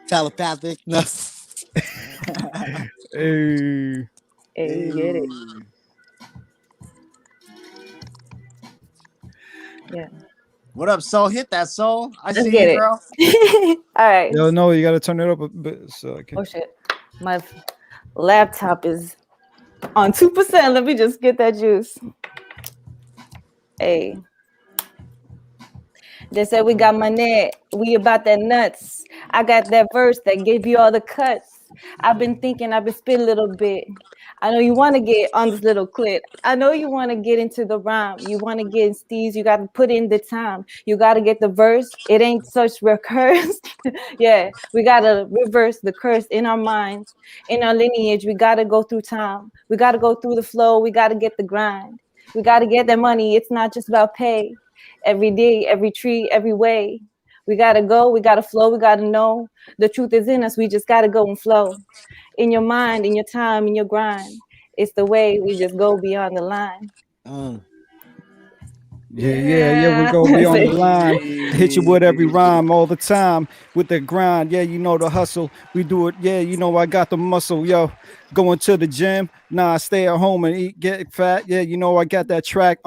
telepathic. No. Hey. Hey, you get it. Yeah. What up, Soul? Hit that, Soul. I Let's see get you, it. girl. All right. Yo, no, you gotta turn it up a bit so I can. Oh shit. My laptop is on 2%. Let me just get that juice. Hey. They said we got money. We about that nuts. I got that verse that gave you all the cuts. I've been thinking, I've been spit a little bit. I know you want to get on this little clip. I know you want to get into the rhyme. You want to get in steez. You got to put in the time. You got to get the verse. It ain't such recurse. Yeah, we got to reverse the curse in our minds. In our lineage, we got to go through time. We got to go through the flow. We got to get the grind. We got to get that money. It's not just about pay. Every day, every tree, every way. We gotta go, we gotta flow, we gotta know. The truth is in us, we just gotta go and flow. In your mind, in your time, in your grind. It's the way we just go beyond the line. Yeah, we go beyond the line. Hit you with every rhyme all the time with the grind. Yeah, you know the hustle. We do it. Yeah, you know I got the muscle. Yo, going to the gym. Nah, I stay at home and eat, get fat. Yeah, you know I got that track.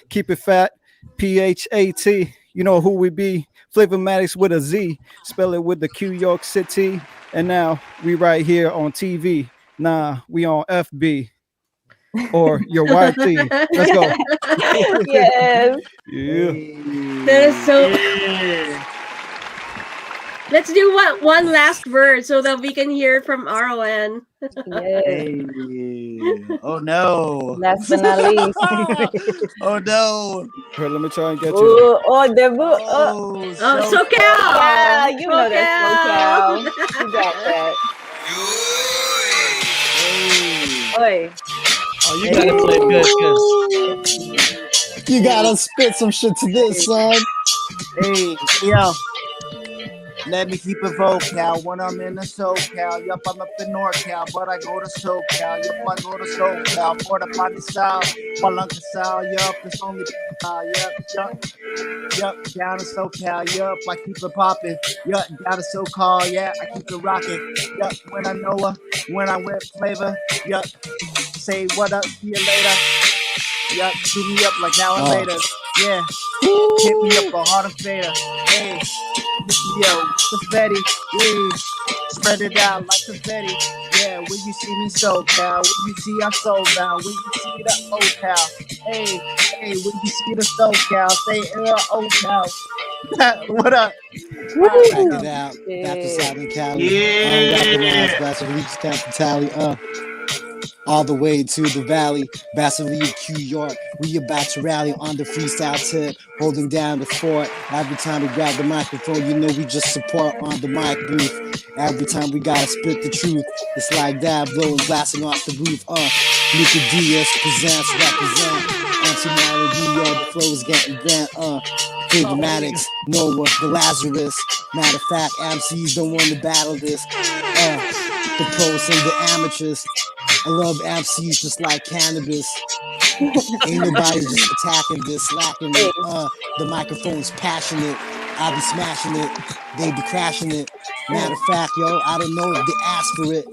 Keep it fat. PHAT. You know who we be. Flavormatics with a Z. Spell it with the Q York City. And now we right here on TV. Nah, we on FB. or your wife T. Let's go. Yes. Yeah. That is so. Yeah. Let's do one last word so that we can hear from RON. Yes. Hey. Oh no. Last but not least. Oh no. Here, let me try and get you. Oh, debut. Oh, Oh, Oh, so SoCal! yeah, you know that's SoCal. You got that. Oi. Oh, you gotta play good. You gotta spit some shit to this, son. Hey, yo. Let me keep it vocal when I'm in the SoCal. Yup, I'm up in NorCal, but I go to SoCal. Yup, I go to SoCal for the Padayao, Padayao. Yup, it's only yup, down to SoCal. Yup, I keep it popping. Yup, down to SoCal. Yeah, I keep it rocking. Yup, when I know her, when I whip flavor. Yup, say what up, see you later. Yup, shoot me up like now and later. Yeah, hit me up a harder fader. Hey. Yo, confetti, yeah. Spread it out like confetti. Yeah, when you see me SoCal, when you see I'm sold down, when you see the OCal. Hey, when you see the SoCal, say OCal. What up? Back it out. Baptist out in Cali. Unrecognized, blasphemy, stamp tally. All the way to the valley, Bastille, Q York. We about to rally on the freestyle tip, holding down the fort. Every time we grab the microphone, you know we just support on the mic booth. Every time we gotta spit the truth, it's like that, blowing, blasting off the roof. Michael Diaz presents, represent. Marlon D, the flow is getting bent. Figmatics, Noah, the Lazarus. Matter of fact, MCs don't want to battle this. The pros and the amateurs. I love MCs just like cannabis. Ain't nobody just attacking this, slacking it. The microphone's passionate. I'll be smashing it. They be crashing it. Matter of fact, yo, I don't know if they asked for it.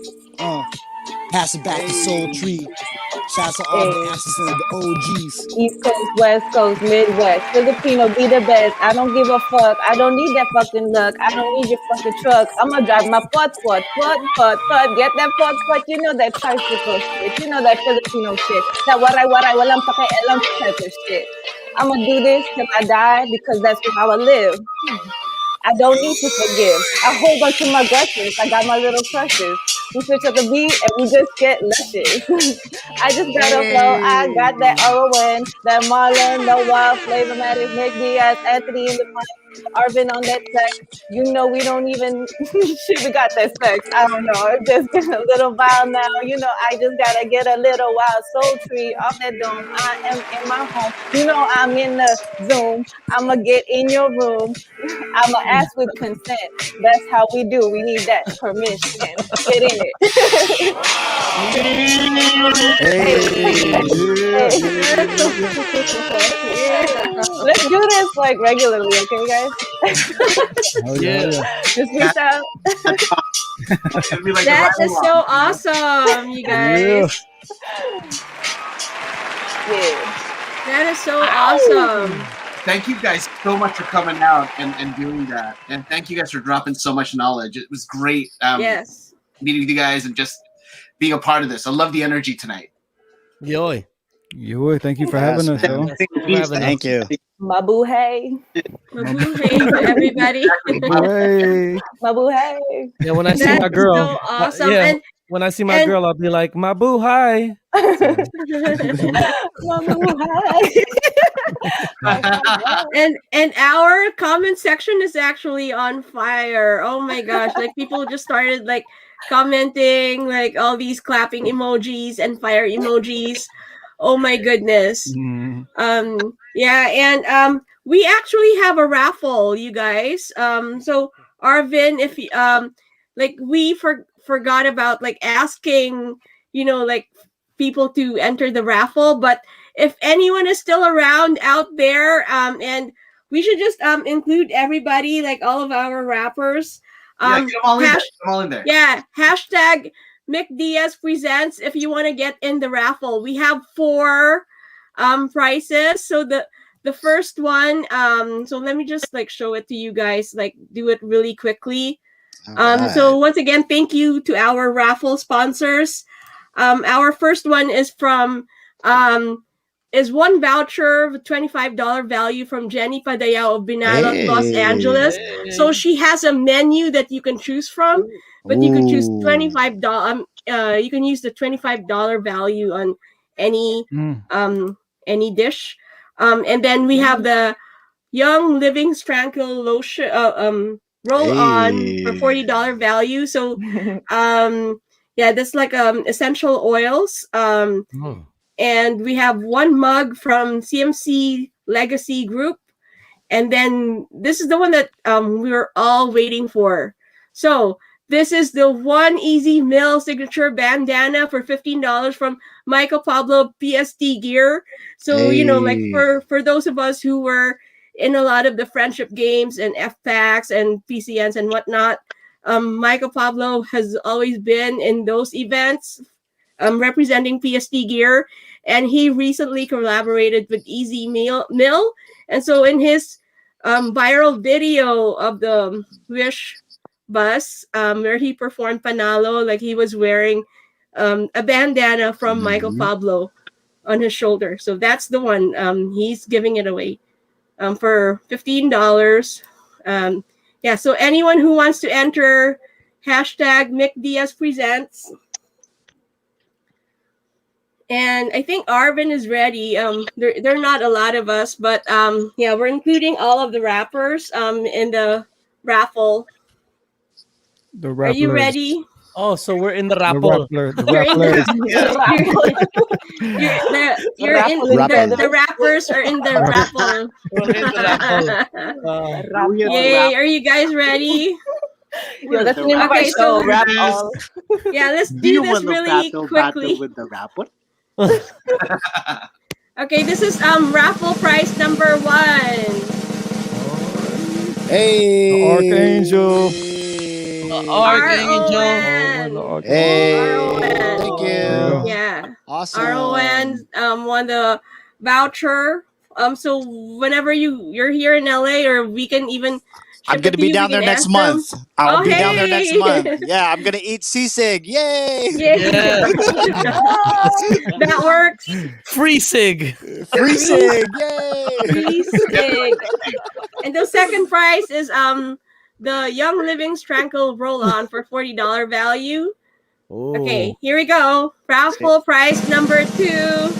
Pass it back to Soul Tree. Shouts to all the answers and the OGs. East Coast, West Coast, Midwest, Filipino be the best. I don't give a fuck. I don't need that fucking luck. I don't need your fucking truck. I'ma drive my foot. Get that foot. You know that tricycle shit. You know that Filipino shit. That walang pakialam type of shit. I'ma do this till I die because that's how I live. I don't need to forgive. I hold on to my grudges. I got my little crushes. We switch up the beat and we just get luscious. I just got a flow. I got that RON, that Marlon, Noah, Flavormatic, Nick Diaz, Anthony in the mic, Arvin on that track. You know we don't even shit. We got that sex. I don't know. It's just getting a little wild now. You know I just gotta get a little wild. Soul Tree off that dome. I am in my home. You know I'm in the Zoom. I'ma get in your room. I'ma ask with consent. That's how we do. We need that permission. Get in it. Let's do this like regularly, okay, guys? Just reach out. That is so awesome, you guys. That is so awesome. Thank you guys so much for coming out and doing that. And thank you guys for dropping so much knowledge. It was great meeting with you guys and just being a part of this. I love the energy tonight. Yo, thank you for having us, yo. Thank you. Mabu hey. Mabu hey to everybody. Mabu hey. Yeah, when I see my girl, so awesome. And when I see my girl, I'll be like, Mabu hi. Mabu hi. and our comment section is actually on fire. Oh my gosh, like people just started like commenting like all these clapping emojis and fire emojis. Oh my goodness. We actually have a raffle, you guys. So Arvin, if you like we forgot about like asking, like people to enter the raffle, but if anyone is still around out there, and we should just include everybody, like all of our rappers. Get them all in there. Yeah, hashtag Mick Diaz presents if you want to get in the raffle. We have 4 prizes. So the first one, so let me just like show it to you guys, like do it really quickly. So once again, thank you to our raffle sponsors. Our first one is from is one voucher with $25 value from Jenny Padayao of Binalot, Los Hey. Angeles. So she has a menu that you can choose from, but you can choose Ooh. $25. You can use the $25 value on any dish. And then we have the Young Living Tranquil lotion roll on for $40 value. So yeah, that's like essential oils. And we have one mug from CMC Legacy Group. And then this is the one that we were all waiting for. So this is the one EZ Mil Signature Bandana for $15 from Michael Pablo PST Gear. So, you know, like for those of us who were in a lot of the friendship games and FPACs and PCNs and whatnot, Michael Pablo has always been in those events representing PST Gear. And he recently collaborated with EZ Mil. And so in his viral video of the Wish bus where he performed Panalo, like he was wearing a bandana from Michael Pablo on his shoulder. So that's the one. He's giving it away for $15. Yeah, so anyone who wants to enter hashtag Mick Diaz Presents. And I think Arvin is ready. There are not a lot of us, but yeah, we're including all of the rappers in the raffle. The Are you Rapplers. ready? Oh, so we're in the The raffle. Rappler. The You're in Rapplers. the rappers are in the raffle. We're in the raffle. Yay! Are you guys ready? Yeah, that's the name of our Okay, show, so- Rap All. Yeah, let's Do do you this want to really battle quickly. with the rapper? Okay, this is raffle prize number 1. Hey. The Archangel. Archangel. RON. The Archangel. Hey. RON. Thank There you go. you. Yeah. Awesome. RON won the voucher. So whenever you're here in LA, or we can even I'm ship gonna it to be you, down we there can next ask month. them. I'll Oh, be down there next hey. month. Yeah, I'm gonna eat sisig. Yay! Yeah. Yeah. That works. Free sig. Free sig. Yay! Free sig. And the second prize is the Young Living Tranquil roll on for $40 value. Okay, here we go. Raffle prize number 2.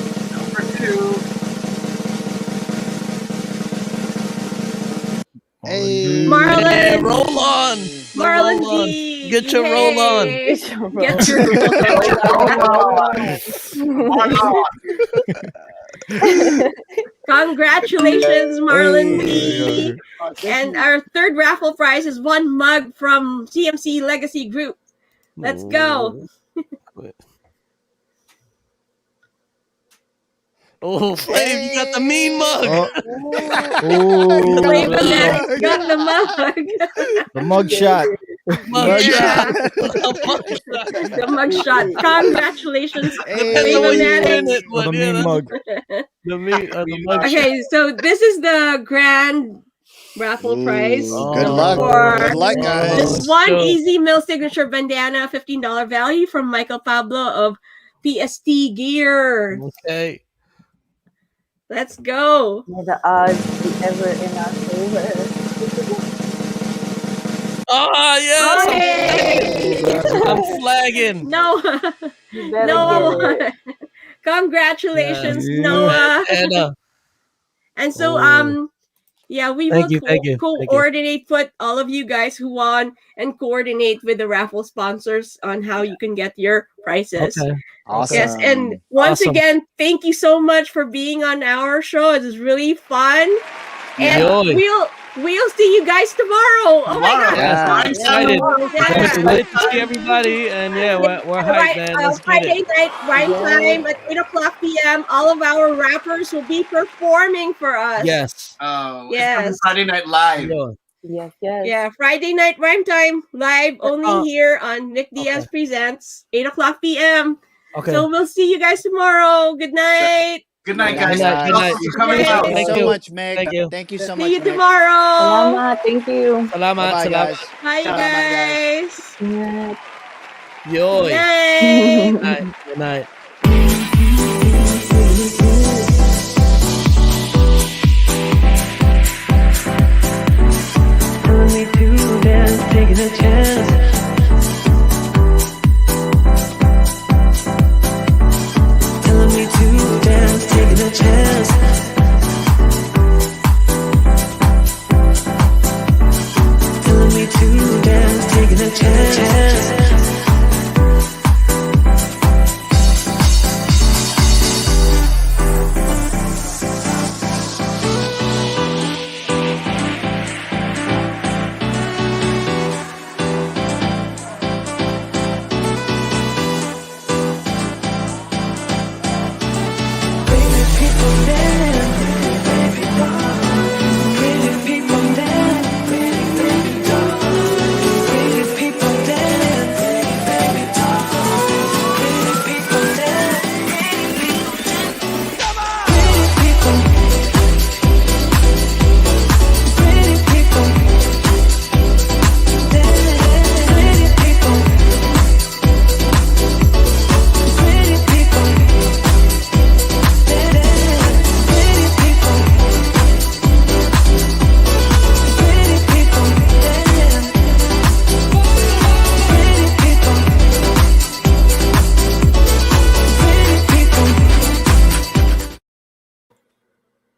Hey. Marlon. Yeah, roll on. Marlon Roll on. D. Get your roll on. Yay. Get your Get your roll on. Congratulations, Marlon D. And our third raffle prize is one mug from CMC Legacy Group. Let's go. Oh, Flame, you got the mean mug. Oh, Flame Fanatic got the mug. the mug shot. Mug Yeah. shot. The mug shot. Congratulations, Depends on Flame what you put in Fanatic. it, Or the but yeah, mean mug. the mug shot. Okay, so this is the grand raffle prize. Ooh, good Oh. luck. For Good luck, guys. this one Sure. EZ Mil Signature Bandana, $15 value from Michael Pablo of PST Gear. Okay. Let's go. May the odds be ever in our favor. Oh, yes. Hey! I'm flagging. Noah. You better Noah get it. won. Congratulations, Yeah. Noah. And And so, Oh. yeah, we Thank will you, thank you, thank you. coordinate, put all of you guys who won and coordinate with the raffle sponsors on how you can get your prizes. okay. Awesome. Yes, and once Awesome. again, thank you so much for being on our show. It was really fun. And Enjoy. we'll see you guys tomorrow. Oh my Tomorrow. god. Yes, I'm excited. Yeah. Excited to see everybody, and yeah, we're hyped, man. Let's get Friday it. night, prime time at 8 o'clock p.m. All of our rappers will be performing for us. Yes. Oh, Yes. it's Friday Night Live. Yeah. Yes, yes. Yeah, Friday night prime time live only here on Nick Diaz Presents, 8 o'clock p.m. Okay. So we'll see you guys tomorrow. Good night. Good night, Good guys. night, good night. Thank you for coming Good out. night. Thank you Thank so you. much, Meg. Thank you. Thank you so See much, you Meg. tomorrow. Salamat. Thank you. Salamat. Bye-bye, Salamat. guys. Bye, Salamat, guys. guys. Ingat. Yo. Yay! Good night. Good night. Telling me to dance, taking a chance. Telling me to dance, taking a chance. Telling me to dance, taking a chance.